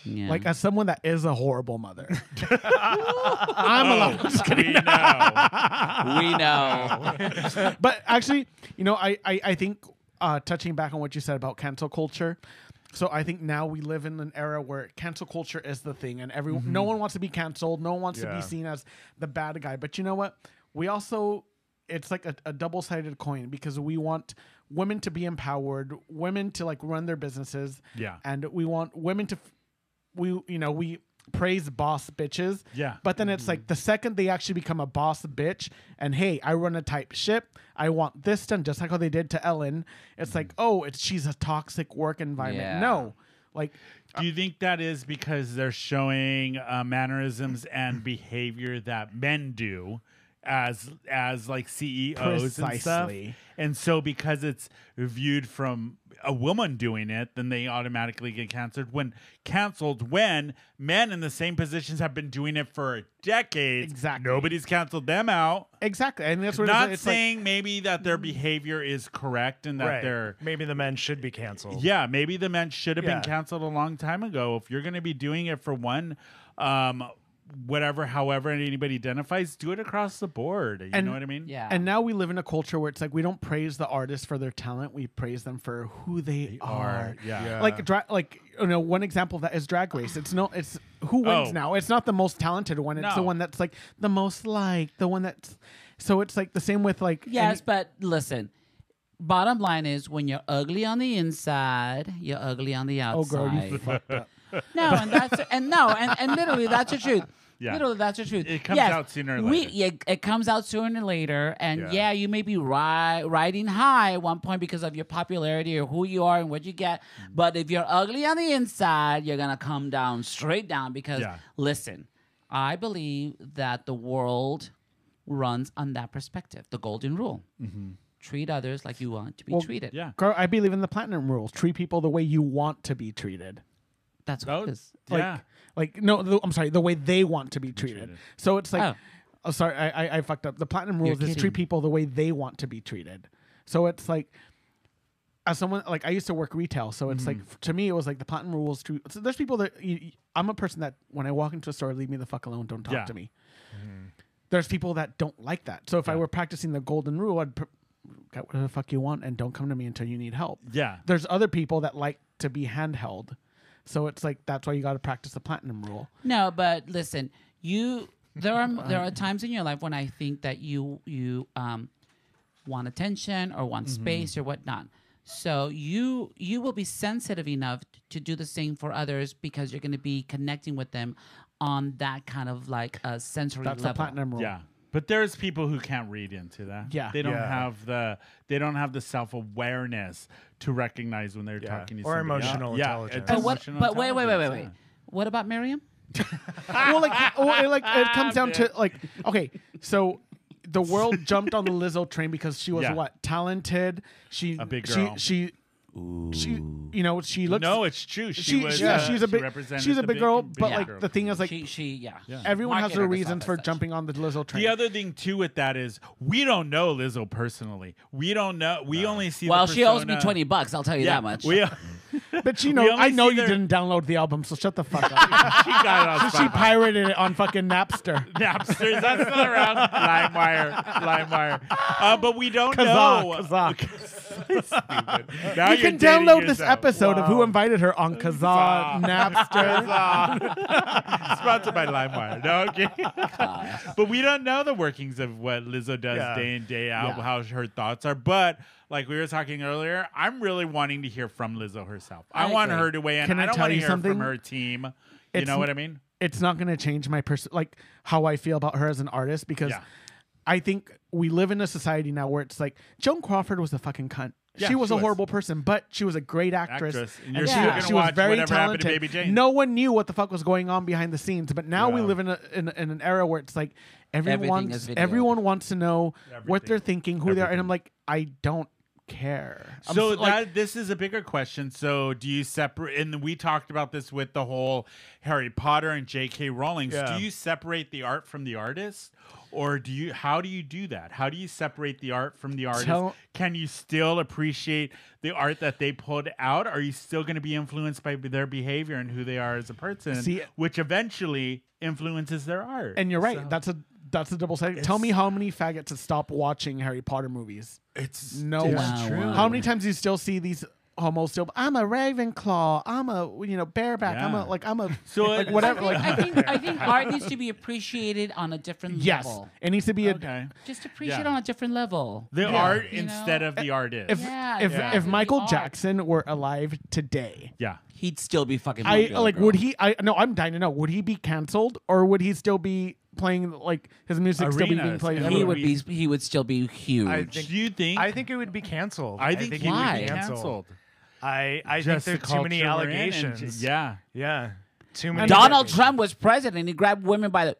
Yeah. Like as someone that is a horrible mother, I'm allowed. Just kidding. We know. we know. But actually, I think touching back on what you said about cancel culture. So I think now we live in an era where cancel culture is the thing, and no one wants to be canceled. No one wants to be seen as the bad guy. But you know what? We also, it's like a double-sided coin because we want women to be empowered, women to like run their businesses. Yeah. And we want women to, we praise boss bitches. Yeah. But then it's like the second they actually become a boss bitch and hey, I run a tight ship. I want this done, just like how they did to Ellen. It's like, oh, she's a toxic work environment. Yeah. No. Like, Do you think that is because they're showing mannerisms and behavior that men do as like CEOs and stuff. Precisely. And so because it's viewed from a woman doing it, then they automatically get canceled when men in the same positions have been doing it for decades. Exactly. Nobody's canceled them out. Exactly. And that's what Not it's saying maybe that their behavior is correct and that Right. they're Maybe the men should be canceled. yeah, maybe the men should have Yeah. been canceled a long time ago. If you're going to be doing it for one, however anybody identifies, do it across the board. You know what I mean? Yeah. And now we live in a culture where it's like we don't praise the artists for their talent; we praise them for who they are. Yeah. Like one example of that is Drag Race. It's who wins Oh. now. It's not the most talented one. It's the No. one that's like the most liked. The one that's so it's like the same with like Yes, but listen. Bottom line is, when you're ugly on the inside, you're ugly on the oh outside. girl, you fucked up. No, and literally that's the truth. Yeah. Literally, that's the truth. It comes out sooner or later. It comes out sooner or later, and Yeah. you may be riding high at one point because of your popularity or who you are and what you get. But if you're ugly on the inside, you're gonna come down straight down because Yeah. listen, I believe that the world runs on that perspective, the golden rule. Treat others like you want to be treated. Yeah. Girl, I believe in the platinum rules. Treat people the way you want to be treated. That's Oh, what it is. yeah. I'm sorry, the way they want to be treated. So it's like, Oh. sorry, I fucked up. The platinum rules is kidding. treat people the way they want to be treated. So it's like, as someone like I used to work retail, so it's like to me it was like the platinum rules. So there's people that I'm a person that when I walk into a store, leave me the fuck alone, don't talk Yeah. to me. There's people that don't like that. So if I were practicing the golden rule, I'd get whatever the fuck you want and don't come to me until you need help. Yeah. There's other people that like to be handheld. So it's like that's why you got to practice the platinum rule. No, but listen, there are times in your life when I think that you want attention or want space or whatnot. So you will be sensitive enough to do the same for others because you're going to be connecting with them on that kind of like a sensory That's level. the platinum rule. Yeah. But there's people who can't read into that. Yeah. They don't Yeah. have the self-awareness to recognize when they're talking to Or somebody emotional else. Yeah. intelligence. it's But emotional wait. intelligence, What about Miriam? Well, it comes down to like, okay, so the world jumped on the Lizzo train because she was Yeah. what, talented. She A big girl. She looks. No, it's true. She she's a big girl. But like girl. the thing is, like She everyone has Market their her to reasons stop for as such. jumping on the Lizzo train. The other thing too with that is we don't know Lizzo personally. We don't know. We only see. Well, the she owes me persona. $20. I'll tell you Yeah, that much. But We I only know see you their- didn't download the album, so shut the fuck up. she got it on She Spotify. pirated it on fucking Napster. Napster. Is that still around? LimeWire. But we don't know. Kazaa. Now You you're can dating download this yourself. episode of Who Invited Her on Kazaa, Napster. Sponsored by LimeWire. No, okay. But we don't know the workings of what Lizzo does Yeah. day in, day out, Yeah. how her thoughts are. But like we were talking earlier, I'm really wanting to hear from Lizzo herself. I want agree. her to weigh in. Can I don't tell want to you hear something? from her team. You It's know what I n- mean? It's not going to change my like how I feel about her as an artist because Yeah. I think we live in a society now where it's like Joan Crawford was a fucking cunt. Yeah, she was she a was. horrible person, but she was a great actress. And you're Yeah. still going She to was watch very whatever happened to talented. Baby Jane. No one knew what the fuck was going on behind the scenes, but now we Yeah. live in an era where it's like Everything is video. everyone wants to know what they're Everything. thinking, who they are, and I'm like, I don't care. I'm So like, this is a bigger question. So do you separate? And we talked about this with the whole Harry Potter and J.K. Rowling. Yeah. Do you separate the art from the artist, or how do you do that? How do you separate the art from the artist? Can you still appreciate the art that they pulled out? Are you still going to be influenced by their behavior and who they are as a person, See- which eventually influences their art? and you're right. So That's a double sided. Tell me how many faggots have stopped watching Harry Potter movies. it's No it's one. true. How many times do you still see these homos still? I'm a Ravenclaw. I'm a bareback. Yeah. I'm a So like, it- whatever. I think art needs to be appreciated on a different Yes, level. it needs to be a. Okay. Just appreciate Yeah. on a different level. The Yeah. art You know? instead of the artist. If Yeah, if exactly. if Michael The art. Jackson were alive today, yeah. He'd still be fucking. I popular, like girl. would he? I no, I'm dying to know. Would he be canceled or would he still be playing like his music still be being Arenas. played? He He everywhere? would be. He would still be huge. I think- Do you think? I think it would be canceled. I think he Why? would be canceled. I think Just there's the too many culture we're in and allegations. yeah. Yeah. Too many. Donald allegations. Trump was president. He grabbed women by the.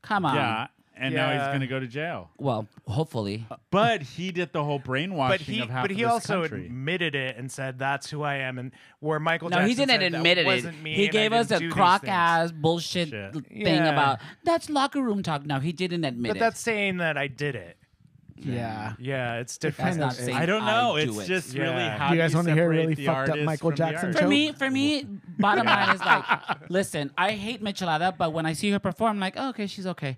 Come on. Yeah. and now he's Yeah. going to go to jail. Well, hopefully. But he did the whole brainwashing of half but of he this also country. admitted it and said that's who I am. And where Michael No, Jackson he didn't said, admit that it. wasn't me, He and I gave us didn't a do these crock things. ass bullshit Shit. thing Yeah. about that's locker room talk. No, he didn't admit But it. that's saying that I did it. Yeah. Yeah, it's That's different. not is. saying I don't know. do It's it. just Yeah. really Do how you do guys you wanna hear a separate really the fucked up artist Michael from the Jackson art? joke? For me, bottom line is like, listen, I hate Michelada, but when I see her perform, I'm like, oh, okay, she's okay.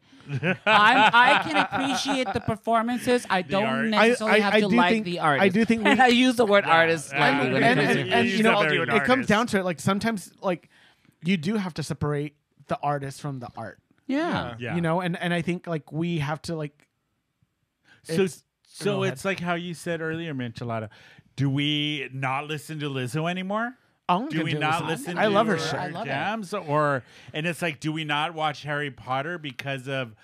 I can appreciate the performances. I art. don't necessarily have to do like think- the artist. I do think and we- I use the word artist lightly when it and, comes and, to and, You you know, said very it comes artist. down to it. Like sometimes, like you do have to separate the artist from the art. yeah. Yeah. You know, and I think like we have to like. So, It's- so go it's like how you said earlier, Michelada. Do we not listen to Lizzo anymore? I'm Do gonna we do not this. listen I to love her her shit. I love it. jams? Or and it's like, do we not watch Harry Potter because of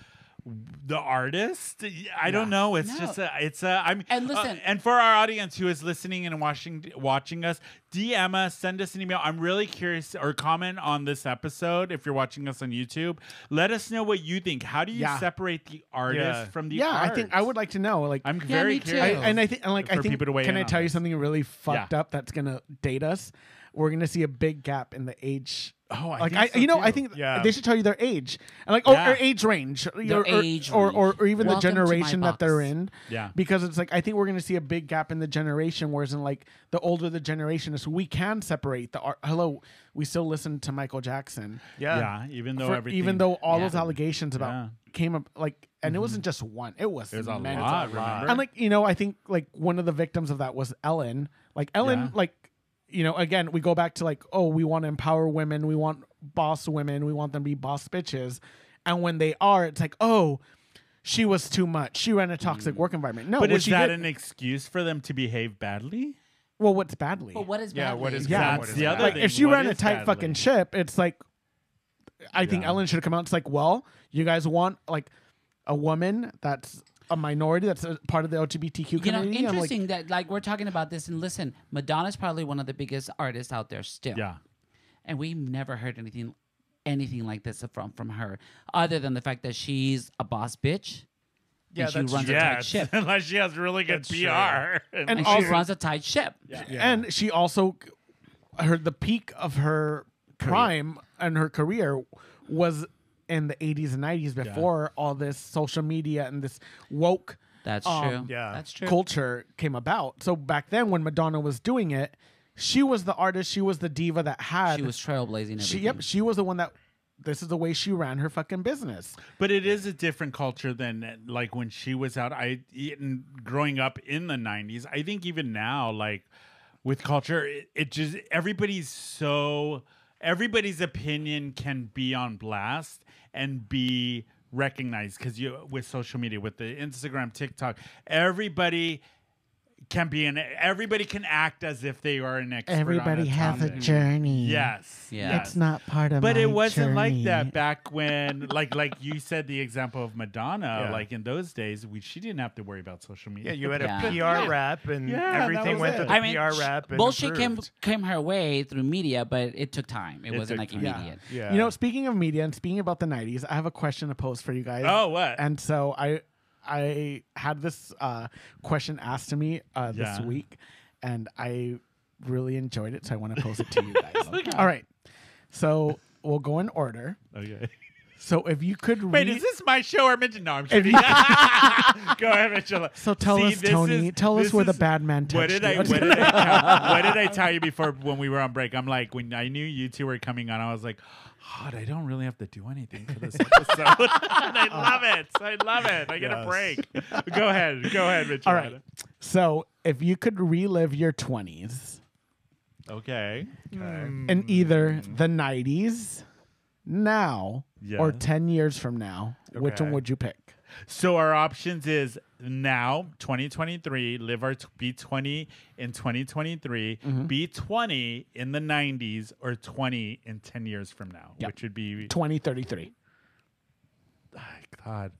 the artist? I don't know. It's No. just I mean, And listen- and for our audience who is listening and watching us, DM us, send us an email. I'm really curious, or comment on this episode if you're watching us on YouTube. Let us know what you think. How do you Yeah. separate the artist Yeah. from the Yeah, art? I think I would like to know. Like, I'm Yeah, very me too. curious. and I think, and like, I for think, people to weigh can in I on tell you this. something really fucked Yeah. up that's gonna date us? We're gonna see a big gap in the age. Oh, I like think so you know, I too. think Yeah. they should tell you their age and like Yeah. or age range, Their age or range. even Welcome the to my generation that they're box. in. Yeah. because it's like I think we're gonna see a big gap in the generation. Whereas in like the older the generation is, we can separate the art. Hello, we still listen to Michael Jackson. Yeah, even though everything, Even though all Yeah. those allegations about Yeah. came up like, and it wasn't just one. It was There's a many. lot, remember? And like, you know, I think like one of the victims of that was Ellen. Like Ellen, Yeah. like, you know, again, we go back to like, oh, we want to empower women, we want boss women, we want them to be boss bitches. And when they are, it's like, oh, she was too much. She ran a toxic work environment. No, But what is she that did- an excuse for them to behave badly? well, what's badly? But what is Yeah, badly? what is Yeah, bad? that's What is the bad? other like thing. if she What ran a is tight badly? fucking ship, it's like I think Yeah. Ellen should have come out. It's like, well, you guys want like a woman that's a minority, that's a part of the LGBTQ You know, community. I'm like, interesting that like we're talking about this, and listen, Madonna's probably one of the biggest artists out there still. Yeah. And we've never heard anything like this from her, other than the fact that she's a boss bitch. Yeah, and she that's- runs a tight ship. unless she has really good That's PR. true. And she also- runs a tight ship. and she also the peak of her prime and her career was in the 80s and 90s before all this social media and this woke That's Um, true. yeah. That's true. culture came about. So back then when Madonna was doing it, she was the artist, she was the diva that had She was trailblazing everything. she was the one that this is the way she ran her fucking business. But it is a different culture than like when she was out. Growing up in the 90s, I think even now, like with culture, it just everybody's opinion can be on blast and be recognized because with social media, with the Instagram, TikTok, everybody can act as if they are an expert. Everybody on has a topic. journey. Yes. Yeah. It's not part of But my it wasn't like journey. that back when, like you said, the example of Madonna. Yeah. Like in those days, she didn't have to worry about social media. Yeah, you had Yeah. a PR rap, and Yeah, that everything was went it. to the I mean, PR rap. And bullshit improved. came her way through media, but it took time. It wasn't took like time. immediate. Yeah. You know, speaking of media and speaking about the 90s, I have a question to pose for you guys. Oh, what? And so I had this question asked to me this Yeah. week, and I really enjoyed it, so I want to pose it to you guys. All right. So we'll go in order. Okay. So if you could Wait, read... is this my show or Mitchell? No, I'm If kidding. you- Go ahead, Mitchell. So tell us, this Tony, tell us this where the is- bad man touched What did I you. what did I tell you before when we were on break? I'm like, when I knew you two were coming on, I was like, God, I don't really have to do anything for this episode. And I love it. I love it. I get a Yes. break. Go ahead, Mitchell. All right. So if you could relive your 20s Okay. in either the 90s, now, or Yes. 10 years from now, which Okay. one would you pick? So our options is now 2023, be 20 in 2023, be 20 in the 90s, or 20 in 10 years from now, Yep. which would be 2033. God.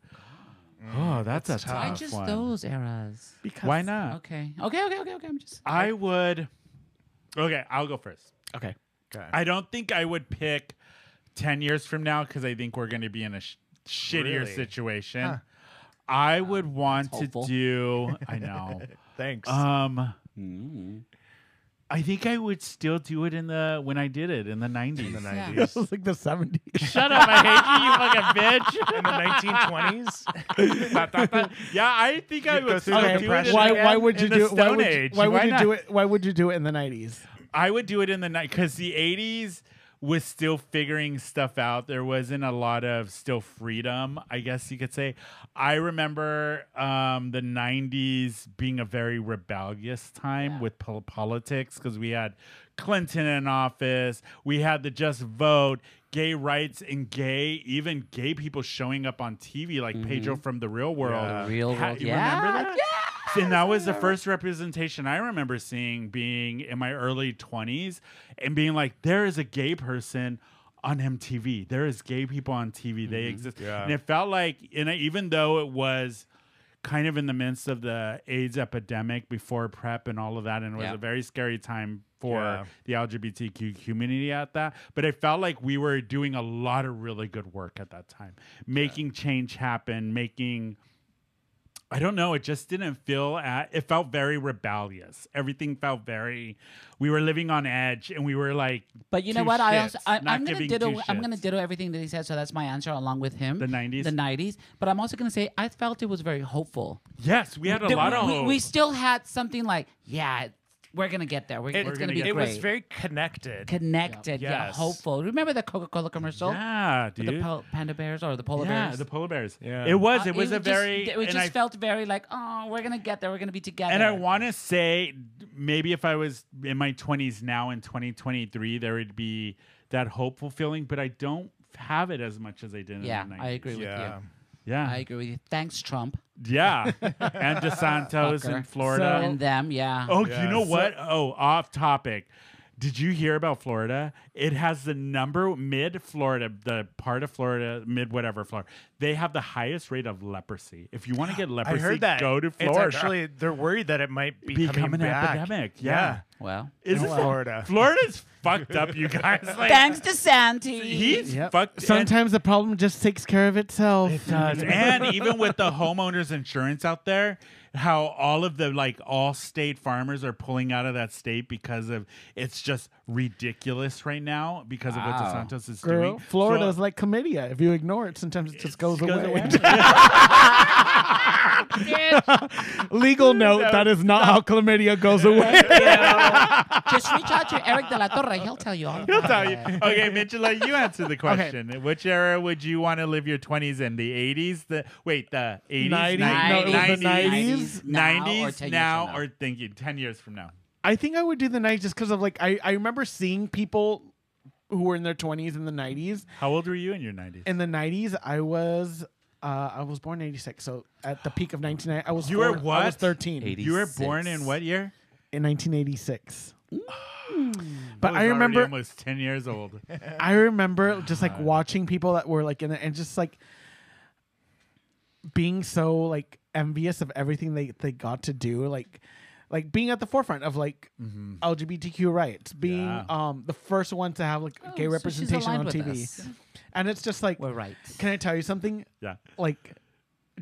Oh, that's a That's tough tough. Why just one. those eras? Because Why not? Okay. I'm just. I would. Okay, I'll go first. Okay. Okay. I don't think I would pick 10 years from now because I think we're going to be in a shittier Really? situation. Huh. I would want to hopeful. do. I know. Thanks. I think I would still do it when I did it in the 90s. in the Yeah. 90s. It was like the 70s. Shut up! I hate you, you fucking bitch. In the 1920s. Yeah, I think I Go would through still the do it. Depression Why? again? Why would you In the do it? Why Stone would Age. you, why would Why you not? do it? Why would you do it in the 90s? I would do it in the night because the 80s was still figuring stuff out. There wasn't a lot of still freedom, I guess you could say. I remember the 90s being a very rebellious time with politics because we had Clinton in office. We had the Just Vote, gay rights, and even gay people showing up on TV like Pedro from The Real World. Yeah. Real World. You Yeah. remember that? And that was the first representation I remember seeing being in my early 20s and being like, there is a gay person on MTV. There is gay people on TV. They exist. Yeah. And it felt like, even though it was kind of in the midst of the AIDS epidemic before PrEP and all of that, and it was a very scary time for the LGBTQ community at that. But it felt like we were doing a lot of really good work at that time, making change happen, I don't know. It just didn't feel. It felt very rebellious. Everything felt we were living on edge, and we were like. But you know two what? shits, I'm not gonna giving ditto. two I'm gonna shits. ditto everything that he said. So that's my answer, along with him. The 90s? The 90s. But I'm also gonna say I felt it was very hopeful. Yes, we had a lot of hope. We still had something like, we're gonna get there. It's gonna be It great. was very connected. Connected, Yes. hopeful. Remember the Coca-Cola commercial? Yeah, With dude. the panda bears or the polar Yeah, bears? the polar bears. Yeah. It was. It was a just, very. It and just I felt very like, oh, we're gonna get there. We're gonna be together. And I want to say, maybe if I was in my 20s now in 2023, there would be that hopeful feeling, but I don't have it as much as I did in the 90s. I agree with Yeah. you. Yeah. I agree with you. Thanks, Trump. Yeah. And DeSantos in Fucker. Florida. And them, yeah. Oh, Yeah. you know what? Off topic. Did you hear about Florida? It has the mid-Florida, the part of Florida, mid-whatever Florida. They have the highest rate of leprosy. If you want to get I leprosy, heard that. go to It's Florida. actually, they're worried that it might be Become coming an back. epidemic. Yeah. Well, Isn't Florida. Florida's fucked up, you guys. Like, thanks to Santi. he's Yep. fucked. Sometimes the problem just takes care of itself. It does. And even with the homeowners insurance out there, how all of the all state farmers are pulling out of that state because of it's just ridiculous right now because of what Wow. DeSantos is Girl, doing. Florida's So- like chlamydia. If you ignore it, sometimes it just goes away. Legal note, that is not how chlamydia goes away. Just reach out to Eric De La Torre. He'll tell you all. He'll about tell you. it. Okay, Mitchell, you answer the question. Which era would you want to live your 20s in? The 80s? The 80s? 90s? No, it was the 90s. Now or 90s 10 years now, from now? or thinking 10 years from now? I think I would do the 90s just because of I remember seeing people who were in their 20s in the 90s. How old were you in your 90s? In the 90s, I was born in 86, so at the peak of 1990, I was You were I was what? 13 80. You were 86. born in what year? in 1986. But was I already remember almost 10 years old. I remember just watching people that were in it and just being so envious of everything they got to do, like being at the forefront of LGBTQ rights, being the first one to have gay so she's representation aligned on with TV. us. And it's just We're right. can I tell you something? Yeah.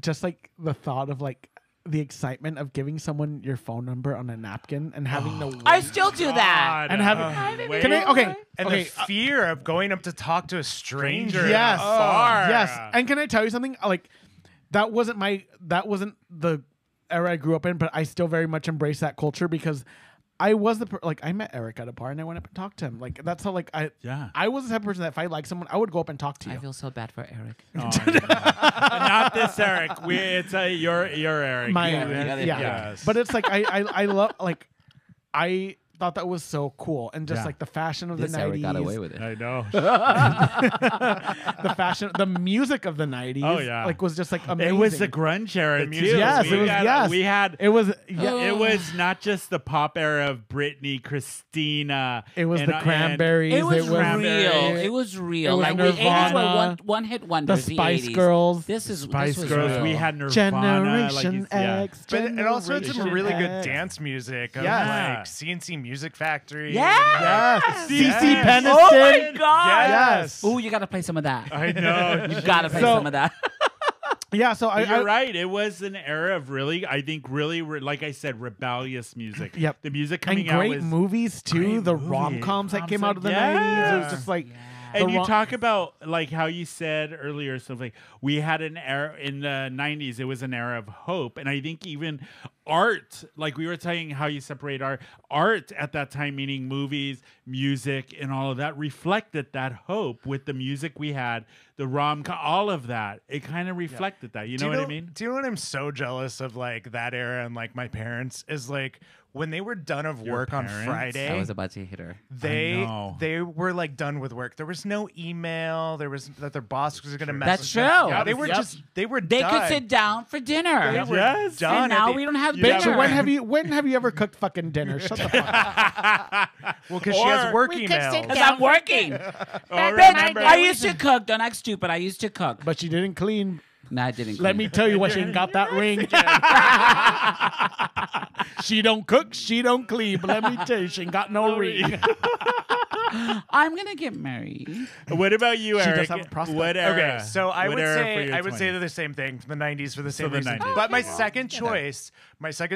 Just the thought of the excitement of giving someone your phone number on a napkin and having to I still do that. and having wait. can I okay And okay the fear of going up to talk to a stranger. yes far. yes and can I tell you something that wasn't the era I grew up in, but I still very much embrace that culture because I was I met Eric at a bar and I went up and talked to him. That's how I was the type of person that if I like someone, I would go up and talk to you. I feel so bad for Eric. Oh, yeah. Not this Eric. It's your Eric. My Yeah. Eric, yeah. Yes. But it's I love I thought that was so cool and just Yeah. the fashion of This the Eric 90s. got away with it. I know. The fashion, the music of the 90s. Oh, yeah. Was just amazing. It was the grunge era too. music yes, We it was had- yes. We had. It was yeah. It was not just the pop era of Britney, Christina. It was and- the Cranberries. It was real. Cranberries. It was real. It was The 80s were Nirvana, one-hit the wonders. Spice 80s. Girls, This Spice was Girls. real. We had Nirvana. Generation yeah. X. But it also had some Generation really good X. dance music of Yeah. CNC Music Factory. Yes. CC Peniston. Oh my God. Yes. Ooh, you gotta play some of that. I know. You gotta play So- some of that. Yeah, so You're right. It was an era of really, I think, like I said, rebellious music. Yep. The music and coming out great was movies too. great The movie. rom-coms that came out of the Yeah. 90s. It was just like And the you rom- talk about like how you said earlier, so like we had an era in the 90s, it was an era of hope. And I think even art, like we were saying how you separate art at that time, meaning movies, music, and all of that, reflected that hope with the music we had, the all of that. It kind of reflected that. You know what I mean? Do you know what I'm so jealous of, like that era and like my parents is like when they were done of Your work on parents? Friday. I was about to hit her. They were like done with work. There was no email. There was that their boss was going to That's message true. them. Yeah, they were Yep. they were They done. could sit down for dinner. They were Yes. done. And at now the- we don't have Yeah. dinner. Bitch, when have you ever cooked fucking dinner? Shut the fuck up. Well, because she has Or- work We could sit emails. Because I'm working. Oh, remember, I used to cook. Don't act stupid. I used to cook. But she didn't clean. No, I didn't. Let me tell you why she ain't got that ring. She don't cook, she don't clean. But let me tell you, she ain't got no ring. I'm gonna get married. What about you, She does Eric? have a prospect. What era? Okay, so I What would era for say your I would say 20s? they're the same thing from the 90s for the same the reason. 90s. But my Okay. second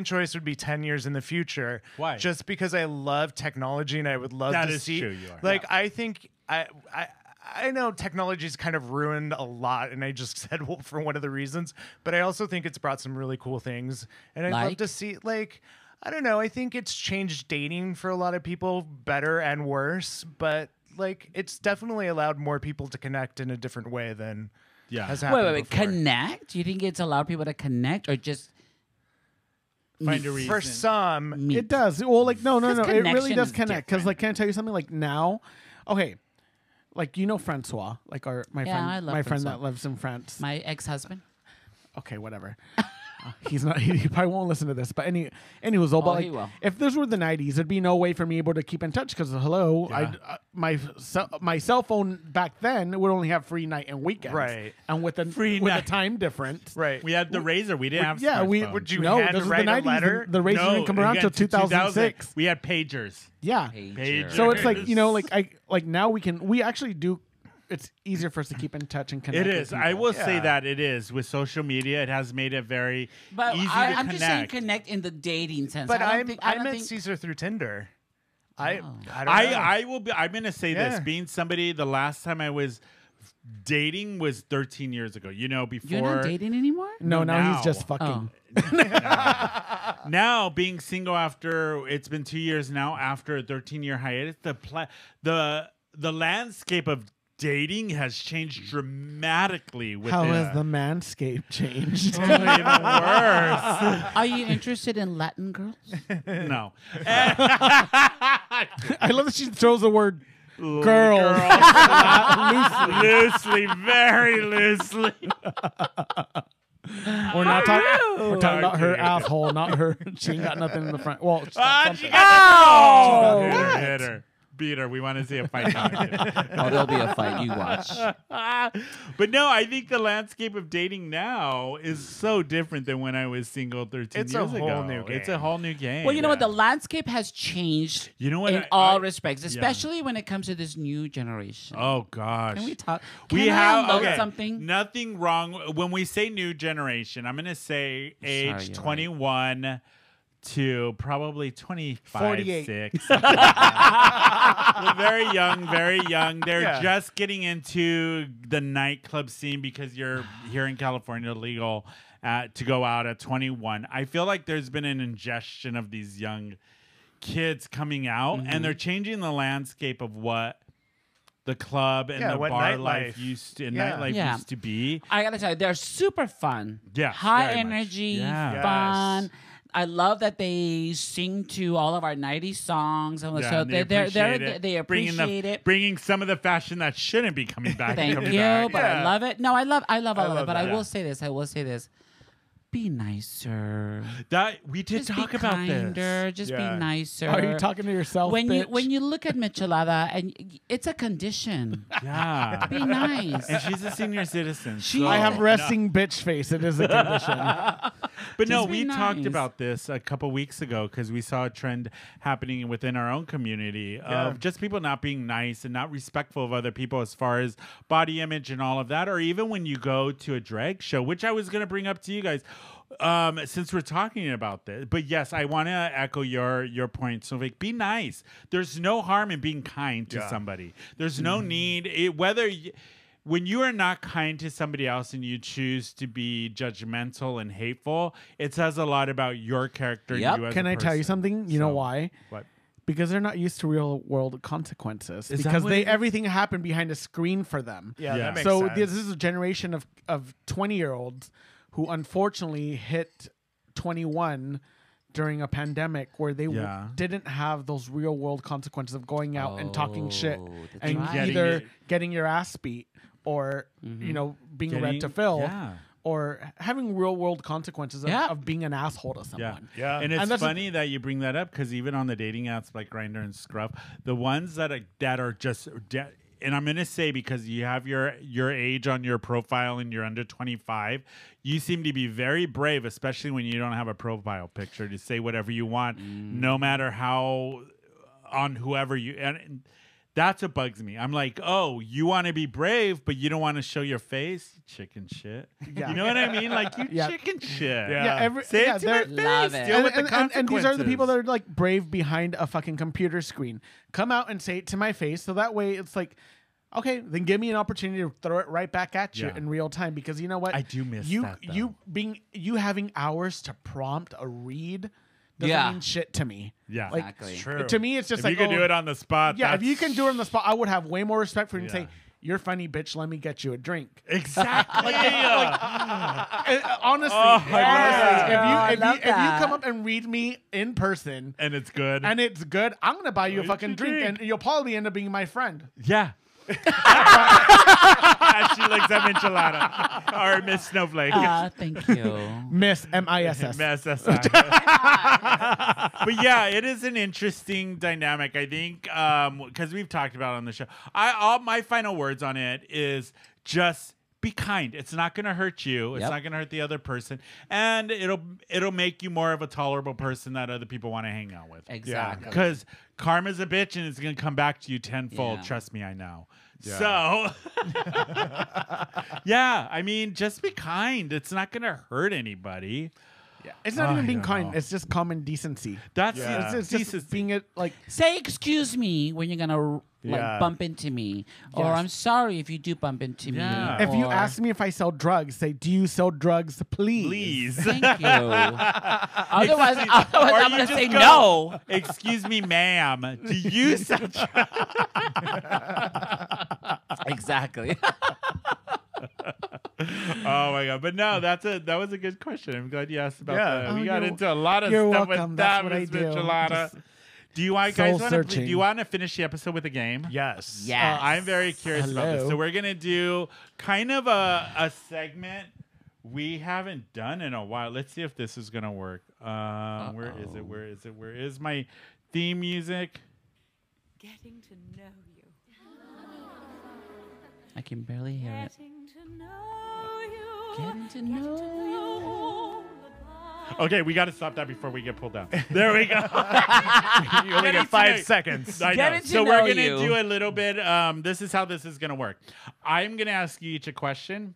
choice would be 10 years in the future. Why? Just because I love technology and I would love That to is see. true, you are. Like I think I know technology's kind of ruined a lot, and I just said for one of the reasons. But I also think it's brought some really cool things, and I'd love Like? to see like. I don't know. I think it's changed dating for a lot of people, better and worse. But like, it's definitely allowed more people to connect in a different way than Yeah. has Wait, happened wait. before. Connect? Do you think it's allowed people to connect or just Find a reason. For some, meet? It does. Well, like no. Because It really connection does is connect. Because different. like, can I tell you something? Like now, okay, like you know Francois, like my Yeah, I friend, love my friend Francois. that lives in France. My ex-husband. Okay, whatever. He's not. He probably won't listen to this. But anyways, but Oh, like, he will. if this were the '90s, there'd be no way for me able to keep in touch. Because hello, Yeah. my cell phone back then would only have free night and weekends, Right. And with the Free with night. the time difference, right? We had the razor. We didn't have yeah, we smartphones. Would you no, hand this was the write a '90s. letter? The razor didn't come around again, till 2006. We had pagers. Yeah. Pager. So it's like like now we actually do. It's easier for us to keep in touch and connect. It with is. I people. will say Yeah. that it is. With social media, it has made it very But easy to I'm connect. just saying connect in the dating sense. But I I don't met think Caesar through Tinder. I don't know. I will be. I'm gonna say this. Yeah. Being somebody, the last time I was dating was 13 years ago. You know, before you're not dating anymore. No, now now. he's just fucking. Oh. now being single after it's been 2 years now after a 13-year hiatus, the landscape of dating has changed dramatically. With How it. has the manscape changed? Even worse? Are you interested in Latin girls? No. I love that she throws the word girl. Loosely, very loosely. We're not talking. We're talking about her Okay. asshole, not her. She ain't got nothing in the front. Well, she's got Ah, something. she got Oh! hit her, hit her. Beat her. We want to see a fight. Oh, there'll be a fight. You watch. But no, I think the landscape of dating now is so different than when I was single 13 It's a years whole ago. new It's a game. whole new game. Well, you know what? The landscape has changed You know what? in all respects, especially when it comes to this new generation. Oh gosh. Can we talk? We Can I have unload something? Nothing wrong when we say new generation. I'm going to say age you're right. 21 to probably 25, 48. 6. They're very young, very young. They're Yeah. just getting into the nightclub scene because you're here in California legal to go out at 21. I feel like there's been an ingestion of these young kids coming out, and they're changing the landscape of what the club and the what bar nightlife- life used to, Yeah. nightlife Yeah. used to be. I gotta tell you, they're super fun. Yes, high very much. energy, Yeah. fun. Yes. I love that they sing to all of our '90s songs, and Yeah, so and they appreciate it. they appreciate it. Bringing some of the fashion that shouldn't be coming back. Thank coming you, back. but I Yeah. love it. No, I love all of it. love But I that. will say this. be nicer. That we did Just talk be about kinder. this. Just Yeah. be nicer. Are you talking to yourself, when bitch? you look at Michelada, and it's a condition. Yeah. Be nice. And she's a senior citizen. She- so- I have resting bitch face. It is a condition. But no, Just be we talked nice. about this a couple weeks ago because we saw a trend happening within our own community of just people not being nice and not respectful of other people as far as body image and all of that. Or even when you go to a drag show, which I was going to bring up to you guys since we're talking about this. But yes, I want to echo your point. So like, be nice. There's no harm in being kind to somebody. There's no need, when you are not kind to somebody else and you choose to be judgmental and hateful, it says a lot about your character. Yep. And you as Can a I tell you person. something? You know why? What? Because they're not used to real world consequences. Is that Because what it is? everything happened behind a screen for them. Yeah, Yeah. that makes So sense. this is a generation of 20-year-olds who unfortunately hit 21 during a pandemic where they Yeah. didn't have those real world consequences of going out and talking shit that's and right. either Getting getting your ass beat or being read to Phil Yeah. or having real world consequences Yeah. of being an asshole to Yeah. someone. Yeah. And it's And that's funny that you bring that up because even on the dating apps like Grindr and Scruff, the ones that are just and I'm going to say because you have your age on your profile and you're under 25, you seem to be very brave, especially when you don't have a profile picture, to say whatever you want, no matter how on whoever you and that's what bugs me. I'm like, oh, you want to be brave, but you don't want to show your face? You chicken shit. Yeah. You know what I mean? Like, you Yeah. chicken shit. Yeah. Say it to my they're- face. Love it. Deal with the and consequences. these are the people that are like brave behind a fucking computer screen. Come out and say it to my face, so that way it's like, okay, then give me an opportunity to throw it right back at you Yeah. in real time. Because you know what, I do miss you that, though. you having hours to prompt a read doesn't Yeah. mean shit to me. Yeah. Like Exactly. True. to me, it's just If like you can do oh, it on the spot. yeah. If you that's- can do it on the spot, I would have way more respect for you and Yeah. say, "You're funny, bitch. Let me get you a drink." Exactly. Honestly, Oh, I love that. if you come up and read me in person and it's good. and it's good, I'm gonna buy you a Where's fucking your drink, drink? and you'll probably end up being my friend. yeah. She looks at Michelada or Miss Snowflake. Thank you. Miss MISS. But yeah, it is an interesting dynamic. I think because we've talked about it on the show. All my final words on it is just be kind. It's not going to hurt you. It's Yep. not going to hurt the other person, and it'll make you more of a tolerable person that other people want to hang out with. Exactly. Because karma's a bitch, and it's going to come back to you tenfold. Yeah. Trust me, I know. So, yeah, I mean, just be kind. It's not going to hurt anybody. Yeah. It's not even being don't kind. know. It's just common decency. That's Yeah. It's just being it like Say excuse me when you're gonna Yeah. bump into me, or Yes. I'm sorry if you do bump into Yeah. me. if you or- ask me if I sell drugs, say, "Do you sell drugs, please?" Please. Thank you. otherwise, Or I'm you gonna just say go, no. Excuse me, ma'am. Do you sell Exactly. Oh my god! But no, that was a good question. I'm glad you asked about Yeah. that. We Oh, got you're- into a lot of you're stuff welcome. with That's that, what I Miss do. Michelada. Just Do you want guys? Do soul-searching. you want to finish the episode with a game? Yes. Yes. I'm very curious about this. Hello. So we're gonna do kind of a segment we haven't done in a while. Let's see if this is gonna work. Where is it? Where is it? Where is my theme music? Getting to know you. I can barely hear it. Getting to know you. Getting to know you. all about Okay, we got to stop that before we get pulled down. There we go. You only Getting get 5 to- seconds. I know. Getting to So we're know gonna you. do a little bit. This is how this is gonna work. I'm gonna ask you each a question,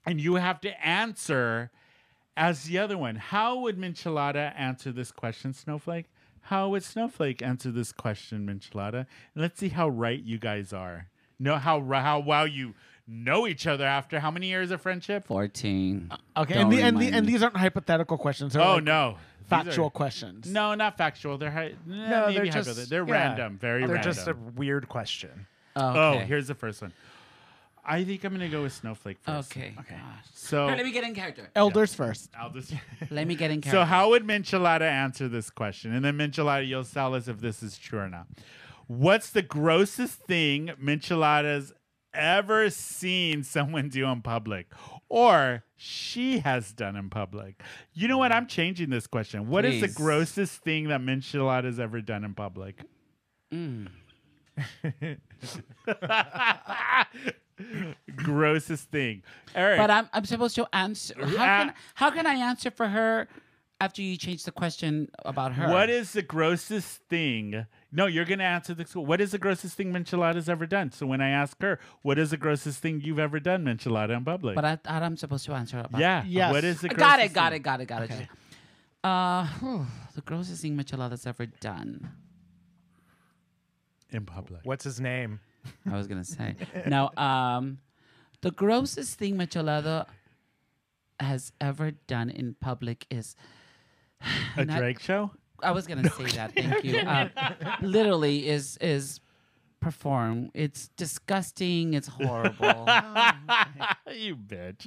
and you have to answer as the other one. How would Michelada answer this question, Snowflake? How would Snowflake answer this question, Michelada? And let's see how right you guys are. Know how well you know each other after how many years of friendship? 14. Okay, Don't and remind me. these aren't hypothetical questions. They're Oh like no, These factual are- questions. No, not factual. They're No, maybe they're just they're yeah. random, very They're random. just a weird question. Oh, Okay. here's the first one. I think I'm gonna go with Snowflake first. Okay. So Here, let me get in character. Elders first. I'll just. Let me get in character. So how would Michelada answer this question? And then Michelada, you'll tell us if this is true or not. What's the grossest thing Michelada's ever seen someone do in public? or she has done in public? You know what? I'm changing this question. What is the Please. grossest thing that Michelada's ever done in public? Grossest thing. Eric. But I'm supposed to answer. How can I answer for her after you change the question about her? What is the grossest thing? No, you're going to answer this. What is the grossest thing Michelada's ever done? So when I ask her, what is the grossest thing you've ever done, Michelada, in public? But I thought I'm supposed to answer about. yeah. Yes. What is the Got grossest it. thing? Got it. The grossest thing Michelada's ever done. In public. What's his name? I was gonna say no. The grossest thing Michelada has ever done in public is A not- drag show? I was gonna say that. Thank you. Literally is perform. It's disgusting. It's horrible. You bitch.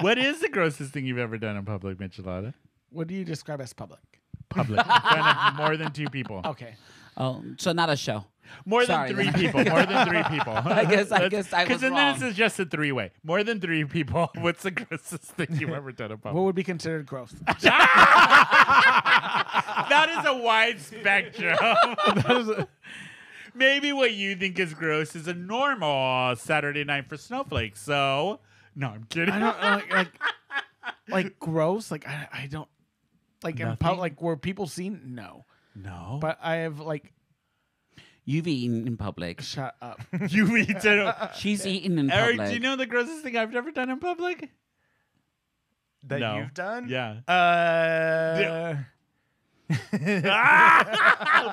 What is the grossest thing you've ever done in public, Michelada? What do you describe as public? Public. In front of more than 2 people. Okay. Oh, so not a show. More Sorry, than 3 then. people. More than 3 people. I guess I was Because then wrong. this is just a 3-way. More than 3 people. What's the grossest thing you've ever done in public? What would be considered gross? That is a wide spectrum. Maybe what you think is gross is a normal Saturday night for Snowflake. So, no, I'm kidding. I don't like gross. Like I don't like in Nothing? like were people seen? No, No. but I have like You've eaten in public. shut up. You eaten. She's eaten in Eric, public. do you know the grossest thing I've ever done in public? That No. you've done? Yeah.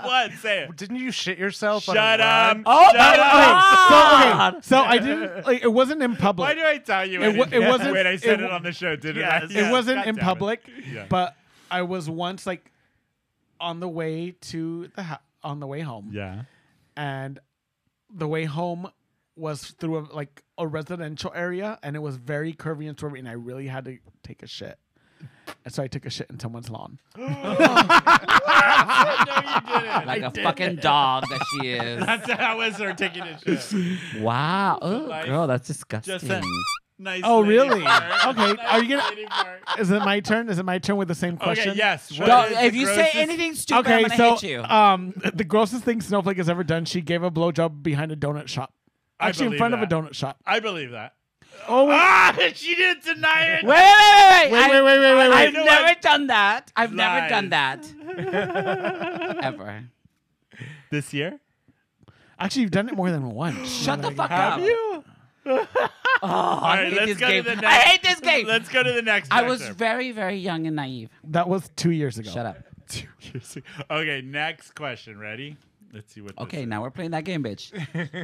What? Say it. Didn't you shit yourself? on Shut a up. run? Oh Shut my up. God! So I didn't like it wasn't in public. Why do I tell you It wa- anything it wasn't- when I said it it wa- on the show, didn't Yes. I? It wasn't God in damn it. public, Yeah. but I was once like on the way to on the way home, Yeah. and the way home was through a residential area, and it was very curvy and swervy, and I really had to take a shit. And so I took a shit in someone's lawn. No, you didn't. Like a fucking dog that she is. That was her taking a shit. Wow. Oh, Like, girl, that's disgusting. Just a nice. Oh, lady really? fart. Okay, Nice are you gonna- lady fart. Is it my turn? Is it my turn with the same question? Okay, yes. What No, is if the you say grossest- anything stupid, Okay, I'm gonna so hit you. the grossest thing Snowflake has ever done, she gave a blowjob behind a donut shop. I Actually, in believe front that. of a donut shop. I believe that. Oh, wait. She didn't deny it. Wait. I've know never what? done that. I've never Lies. done that. Ever. This year? Actually, you've done it more than once. Shut the fuck Have up. you? Oh, All I right, hate let's this go game. to the next. I hate this game. Let's go to the next. I was excerpt. very, very young and naive. That was 2 years ago. Shut up. 2 years ago. Okay, next question. Ready? Let's see what. Okay, This now we're playing that game, bitch.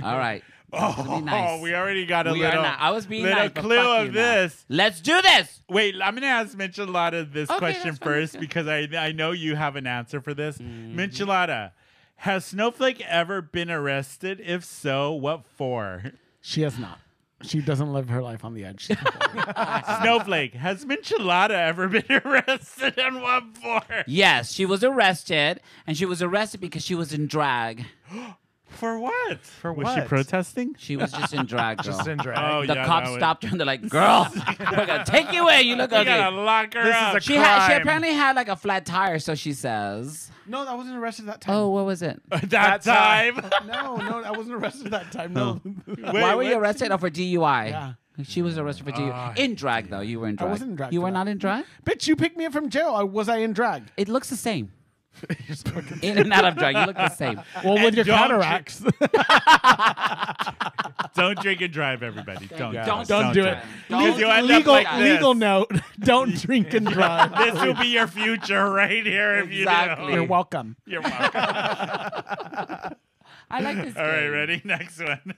All right. That's gonna be nice. Oh, we already got a We are little. not. I was being little nice, but clue fuck of you now. this. Let's do this. Wait, I'm gonna ask Michelada this Okay, question that's fine, first yeah. because I know you have an answer for this. Mm-hmm. Michelada, has Snowflake ever been arrested? If so, what for? She has not. She doesn't live her life on the edge. Snowflake, has Michelada ever been arrested and what for? Yes, she was arrested, and she was arrested because she was in drag. For what? For Was she what? protesting? She was just in drag, girl. Just in drag. Oh, The yeah, cops that would- stopped her and they're like, "Girl, we're gonna take you away. You look We ugly." gotta lock her This is up. a She crime. apparently had like a flat tire, so she says. No, I wasn't arrested that time. Oh, what was it? that time. No, I wasn't arrested that time. No. Why were you what? arrested? Oh, for DUI. Yeah. She was arrested for DUI. In drag, though. You were in drag. wasn't in drag You for were that. not in drag? Bitch, you picked me up from jail. Was I in drag? It looks the same. In and out of drag. You look the same. Well, with your don't cataracts. Don't drink and drive, everybody. Don't. Don't Don't do it. Don't Because you end up legal like this. legal note. Don't drink and drive. This will be your future right here if Exactly. you You're do. welcome. You're welcome. I like this All right, game. ready? Next one.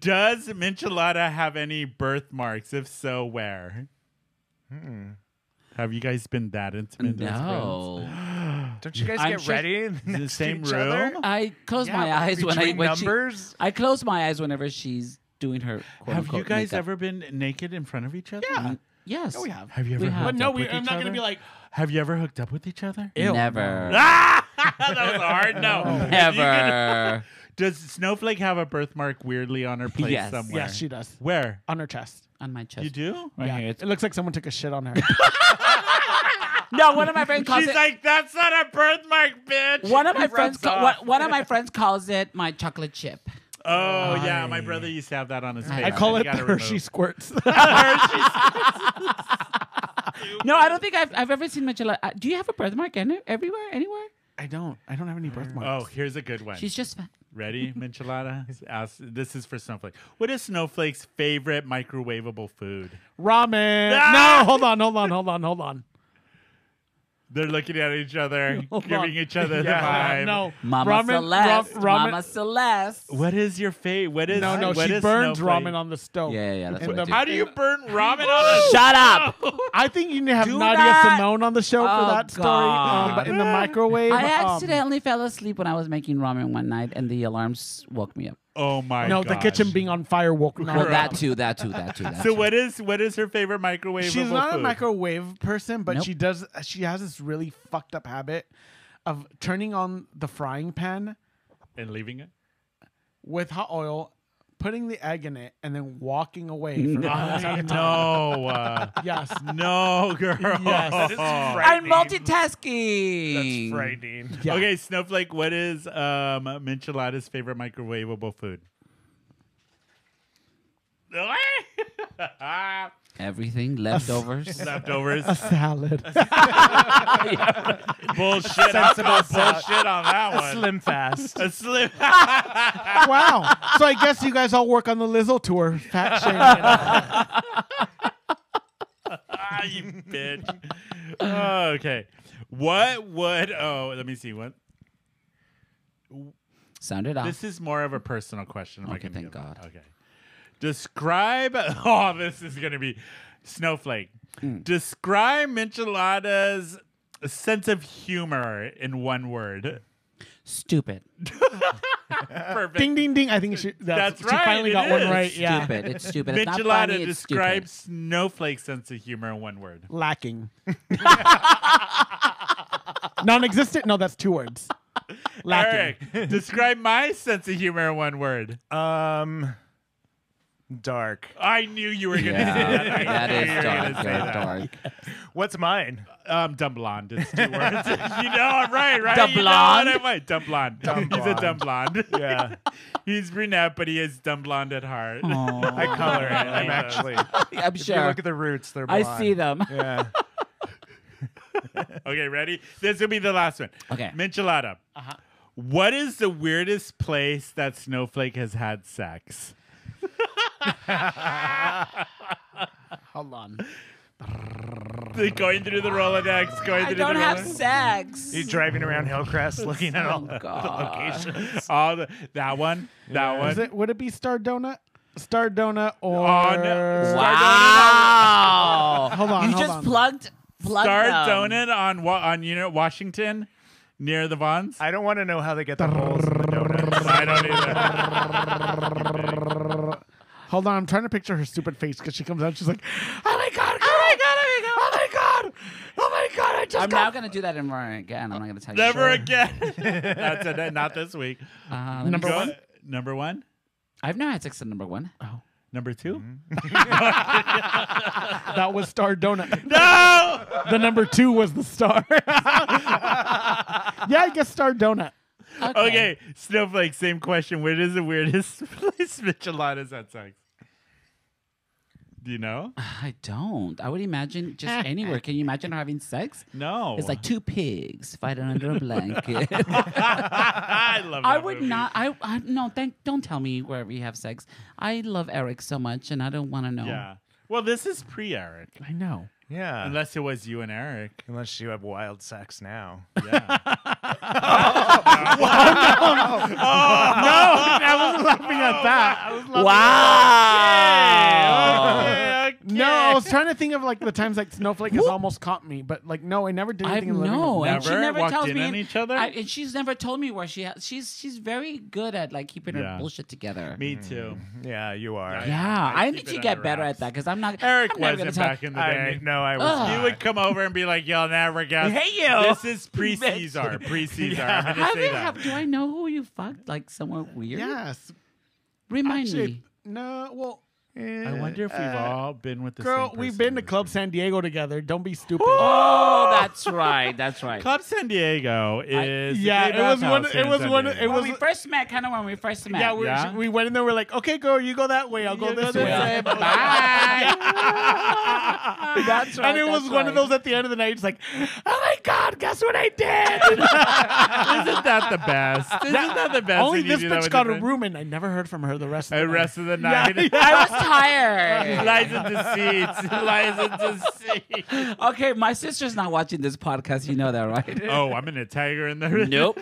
Does Michelada have any birthmarks? If so, where? Have you guys been that intimate as No. Don't you guys I'm get sure- ready the next same to each other? room? I close my Yeah, eyys when between when she, numbers. I close my eyes whenever she's doing her. Quote, Have you unquote, guys makeup. ever been naked in front of each other? Yeah. Yes. No, we have. Have you ever We have. hooked But no, up with I'm each not going to other? be like, Have you ever hooked up with each other? ew. Never. Ah! That was hard. No. Never. Does Snowflake have a birthmark weirdly on her place Yes. somewhere? Yes, she does. Where? On her chest. On my chest. You do? Right Yeah. here. It looks like someone took a shit on her. No, one of my friends calls She's it. like, that's not a birthmark, bitch. One of my Rubs friends. off. One of my friends calls it my chocolate chip. Oh, yeah. My brother used to have that on his face. I call You it gotta the remove. Hershey squirts. No, I don't think I've ever seen Michele. Do you have a birthmark everywhere, anywhere? I don't have any birthmarks. Oh, here's a good one. She's just fat. Ready, Michelada? This is for Snowflake. What is Snowflake's favorite microwavable food? Ramen. Ah! No, hold on. They're looking at each other, Hold giving on. each other the Yeah, vibe. no. Mama Ramen- Celeste. ramen- Mama Celeste. What is your fate? What is No, what she is burns Snowflake? ramen on the stove. Yeah, that's And what I the- do. How do you burn ramen on the Shut up! I think you need to have Do Nadia not- Simone on the show Oh, for that story. God. But in the microwave. I accidentally fell asleep when I was making ramen one night, and the alarms woke me up. Oh my No, gosh. the kitchen being on fire woke Well, Nadia that up. too. So what is her favorite microwavable She's not food? a microwave person, but Nope. she has this really fucked up habit of turning on the frying pan And leaving it? with hot oil, putting the egg in it, and then walking away for hours at a time. No. Yes. No, girl. Yes. That is I'm multitasking. That's frightening. Yeah. Okay, Snowflake, what is Michelada's favorite microwavable food? Everything leftovers. Leftovers. A salad. Bullshit. I'll call bullshit on that one. Slim fast. A slim. Wow. So I guess you guys all work on the Lizzo tour. Fat shaming. You bitch. Oh, okay. What would? Oh, let me see. What? Sound it off. This is more of a personal question. Am I Okay, gonna thank give it? God. Okay. Describe. Oh, this is gonna be Snowflake. Describe Michelada's sense of humor in one word. Stupid. Perfect. Ding, ding, ding. I think That's she right, finally it got one is. right. Yeah. Stupid. It's stupid. It's not funny. Michelada It's describes stupid. Snowflake's sense of humor in one word. Lacking. Non-existent? No, that's 2 words. Lacking. Eric, describe my sense of humor in one word. Dark. I knew you were gonna say Yeah, that. I that knew is you were dark. gonna say Very that. dark. What's mine? Dumb blonde. It's 2 words. You know I'm right? Dumb You know blonde? what I meant. Dumb blonde. Dumb He's a dumb blonde. Yeah. He's brunette, but he is dumb blonde at heart. I color it. I'm actually. I'm If you sure. look at the roots, they're blonde. I see them. Yeah. Okay, ready? This will be the last one. Okay. Michelada. What is the weirdest place that Snowflake has had sex? Hold on. Going through the Rolodex. Going I through don't the have Rolodex. sex. He's driving around Hillcrest looking at all the God. locations. That one. That one. Would it be Star Donut? Star Donut or On- Wow. Hold on, You hold just on. plugged Star them. Donut on Washington, near the Vons. I don't want to know how they get the holes in the donuts. I don't either. Hold on, I'm trying to picture her stupid face because she comes out. She's like, "Oh my god! Oh my god! Oh my god! Oh my god! I just I'm got." not going to do that ever again. I'm not going to tell you. Never again. That's it. Not this week. Let me Number see. one? Number one. I've never had sex at number 1. Number 2. That was Star Donut. No. The number 2 was the star. Yeah, I guess Star Donut. Okay, Snowflake. Same question. Where is the weirdest place Michelada's had sex? Do you know? I don't. I would imagine just anywhere. Can you imagine her having sex? No. It's like 2 pigs fighting under a blanket. I love. I that would movie. not. I no. Don't tell me wherever you have sex. I love Eric so much, and I don't want to know. Yeah. Well, this is pre-Eric, I know. Yeah. unless it was you and Eric. Unless you have wild sex now. Yeah. I wasn't laughing at that. I was laughing Wow. Okay, No, I was trying to think of like the times like Snowflake has almost caught me, but like no, I never did anything in the living room. and she Never never walked tells in me on each other? and she's never told me where she's very good at like keeping Yeah. her bullshit together. Me too. Yeah, you are. Yeah, I keep need it to get under better wraps. at that because I'm not. Eric I'm never wasn't gonna back in the day. No, I was. Ugh. You would come over and be like, "You'll never guess." Hey, you. This is pre-Caesar. Pre-Caesar. Yeah. I'm gonna say that. Do I know who you fucked like somewhere weird? Yes. Remind Actually, me. no. Well, I wonder if we've all been with the girl, same we've person. been to Club San Diego together. Don't be stupid. Oh, that's right. That's right. Club San Diego is yeah, the it was bathhouse one. here It in was San one. Diego. It When was. we first met, kind of when we first met. Yeah, Yeah? we went in there. We're like, okay, girl, you go that way. I'll go this way. Bye. That's right. And it was that's one of right. those at the end of the night. It's like, oh my god, guess what I did? Isn't that the best? Isn't that the best? Only when you this do that bitch with got a your friend? room, and I never heard from her the rest of The the rest of the night. I was tired. Lies into seats. Lies into seats. Okay, my sister's not watching this podcast. You know that, right? Oh, I'm gonna tag her in there. Nope.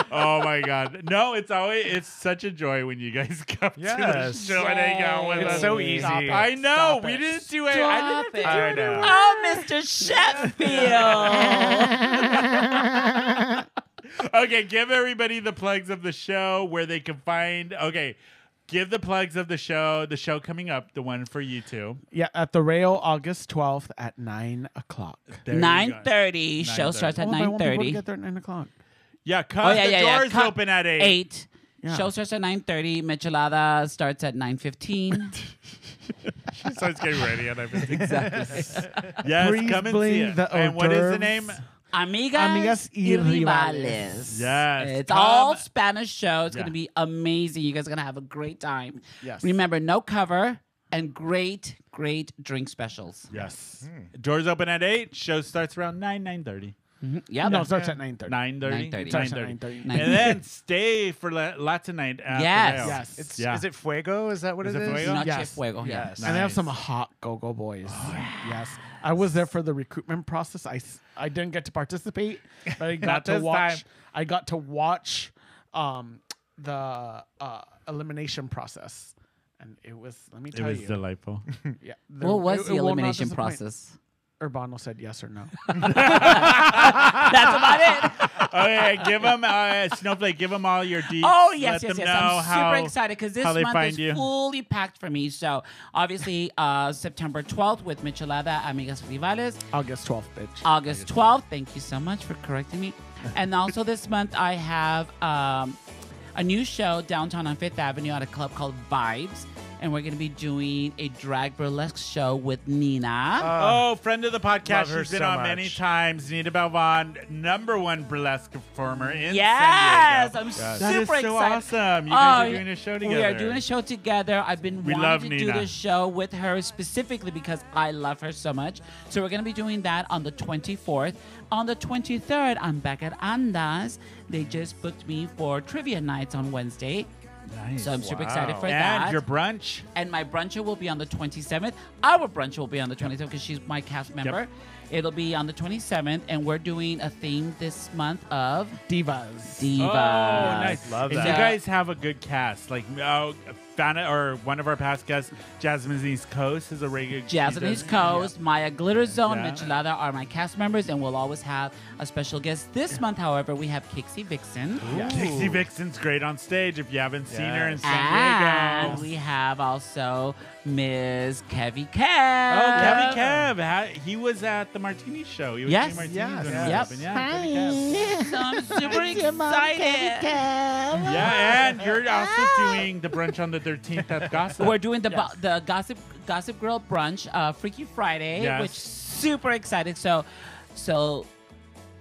Oh my god. No, it's such a joy when you guys come to the Yes. show and hang out with It's us. so easy. Stop it. I know. Stop We it. didn't do it. Stop I didn't it. have to do it. Oh, Mr. Sheffield. Okay, give everybody the plugs of the show where they can find. Okay, give the plugs of the show coming up, the one for you two. Yeah, at the Rail, August 12th at 9 o'clock. There you go. 9:30. Show 9:30. starts at Oh, but I want people to 9:30. get there at 9 o'clock. Yeah, cause Oh, yeah, the yeah, yeah. doors open at 8. 8. Yeah. Show starts at 9:30. Michelada starts at 9:15. She starts getting ready and everything. Exactly. Yes, Please come and bring see it. the And what is the hors name? Amigas y y rivales. rivales. Yes, It's come. all Spanish show. It's Yeah. going to be amazing. You guys are going to have a great time. Yes. Remember, no cover and great drink specials. Yes. Doors open at 8. Show starts around 9:30. Yeah. No, it starts at 9:30. 9:30. 9:30. Starts at 9:30. 9:30. And then stay for lots of night. After Yes. Rail. Yes. It's, Yeah. Is it Fuego? Is that what Is it it is? Fuego? Noche Yes. Fuego. Yeah. Yes. And they have Nice. some hot go-go boys. Yes. I was there for the recruitment process. I didn't get to participate, but I got Not to this watch. time. I got to watch the elimination process, and it was. Let me It tell was you. delightful. Yeah. What was the it will not elimination disappoint. process? Urbano said yes or no. That's about it. Okay, give them Snowflake. Give them all your deets. Oh, yes, Let yes, them yes. know I'm how- super excited because this how they month find is you. fully packed for me. So, obviously, September 12th with Michelada, Amigas Rivales. August 12th, bitch. August 12th. Thank you so much for correcting me. And also this month, I have a new show downtown on Fifth Avenue at a club called Vibes. And we're going to be doing a drag burlesque show with Nina. Oh, friend of the podcast. Love her She's been so on many much. times. Nina Balvan, #1 burlesque performer in Yes, San I'm Diego. super That is so excited. awesome. You guys Oh, are doing a show together. We are doing a show together. I've been We wanting love to do Nina. this show with her specifically because I love her so much. So we're going to be doing that on the 24th. On the 23rd, I'm back at Andas. They just booked me for trivia nights on Wednesday. Nice. So I'm super excited for And that. your brunch. And my bruncher will be on the 27th. Our bruncher will be on the 27th because she's my cast member. It'll be on the 27th, and we're doing a theme this month of Divas. Divas. Oh, nice. Love And that. you guys have a good cast. Like, Fana, or one of our past guests, Jasmine East Coast, is a regular. Jazz on the East Coast, Maya Glitter Zone, Yeah. Michelada are my cast members, and we'll always have a special guest. This month, however, we have Kixie Vixen. Dixie Vixen's great on stage if you haven't seen her in Yes. San And Diego. we have also Ms. Kevy Kev. Oh, Kevy Kev. He was at the Martini show. He was Yes. doing Martinis Yes. when it was Yep. open. Yeah, Kevy Kev. So I'm super excited. Yeah, and you're also doing the brunch on the 13th at Gossip. We're doing the Gossip Girl brunch, Freaky Friday, Yes. which super excited. So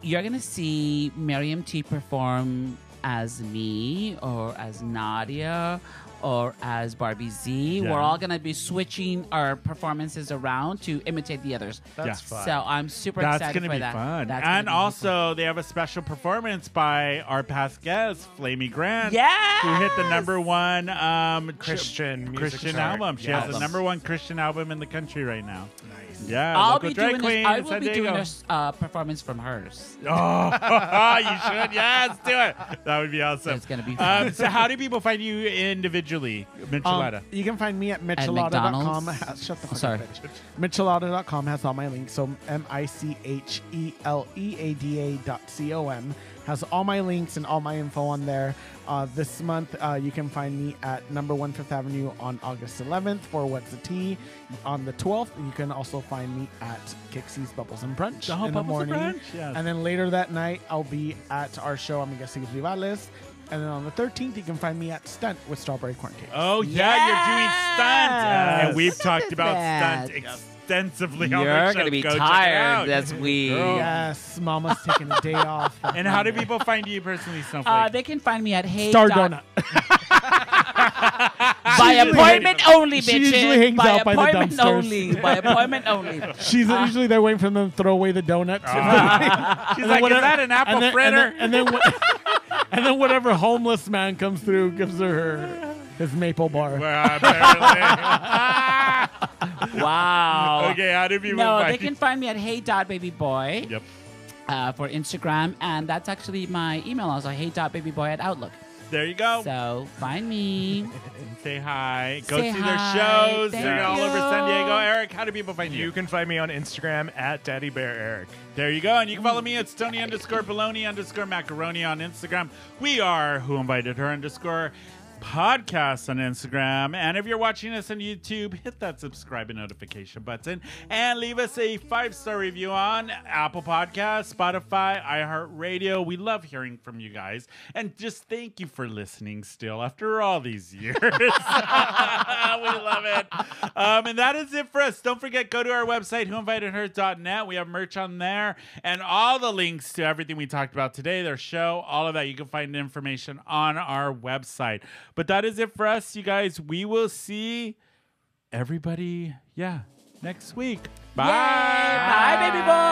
you're gonna see Miriam T perform as me or as Nadia or as Barbie Z. Yeah. We're all gonna be switching our performances around to imitate the others. That's Yes. fun. So I'm super That's excited going to for be that. fun. That's gonna And be also, they have a special performance by our past guest, Flamey Grant. Yes! Who hit the #1 Christian music Christian chart. album. She Yes. has the #1 Christian album in the country right now. Yeah, I'll local be drag doing queen this. I in will San be doing Diego. a performance from hers. Oh, you should. Yes, do it. That would be awesome. It's gonna be fun. So how do people find you individually, Michelada? You can find me at michelada.com. McDonald's? Shut the fuck Sorry. up, bitch. Michelada.com has all my links. So MICHELEADA.com has all my links and all my info on there. This month, you can find me at number 1 Fifth Avenue on August 11th for What's the Tea. On the 12th, you can also find me at Kixie's Bubbles and Brunch in the Bubbles and morning. Brunch, yes. And then later that night, I'll be at our show, Amigas y Rivales. And then on the 13th, you can find me at Stunt with Strawberry Corn Cake. Oh, yeah, you're doing stunt. Yes. And we've talked about that? stunt extensively on You're the show. gonna be Go check it tired out. this week. Girl. Yes, Mama's taking a day off. And how do people find you personally, Snowflake? They can find me at Hey Star Dot- Donut. By appointment only, She bitches. usually hangs by out by the appointment dumpsters. only. By appointment only. She's usually there waiting for them to throw away the donuts. She's like, is that an apple fritter? And then whatever homeless man comes through gives her his maple bar. Well, apparently. Wow. Okay, how do people No, find they can find me at hey.babyboy Yep. for Instagram. And that's actually my email also, hey.babyboy@outlook. There you go. So find me. Say hi. Go Say see hi. their shows. Thank They're all over San you. Diego. Eric, how do people find you? You can find me on Instagram at Daddy Bear Eric. There you go. And you can follow me at Stony_Baloney_Macaroni on Instagram. We are Who Invited Her _ podcast on Instagram. And if you're watching us on YouTube, hit that subscribe and notification button and leave us a 5-star review on Apple Podcasts, Spotify, iHeartRadio. We love hearing from you guys. And just thank you for listening still after all these years. We love it. And that is it for us. Don't forget, go to our website, whoinvitedher.net. We have merch on there and all the links to everything we talked about today, their show, all of that. You can find information on our website. But that is it for us, you guys. We will see everybody, next week. Bye. Yay. Bye, baby boy.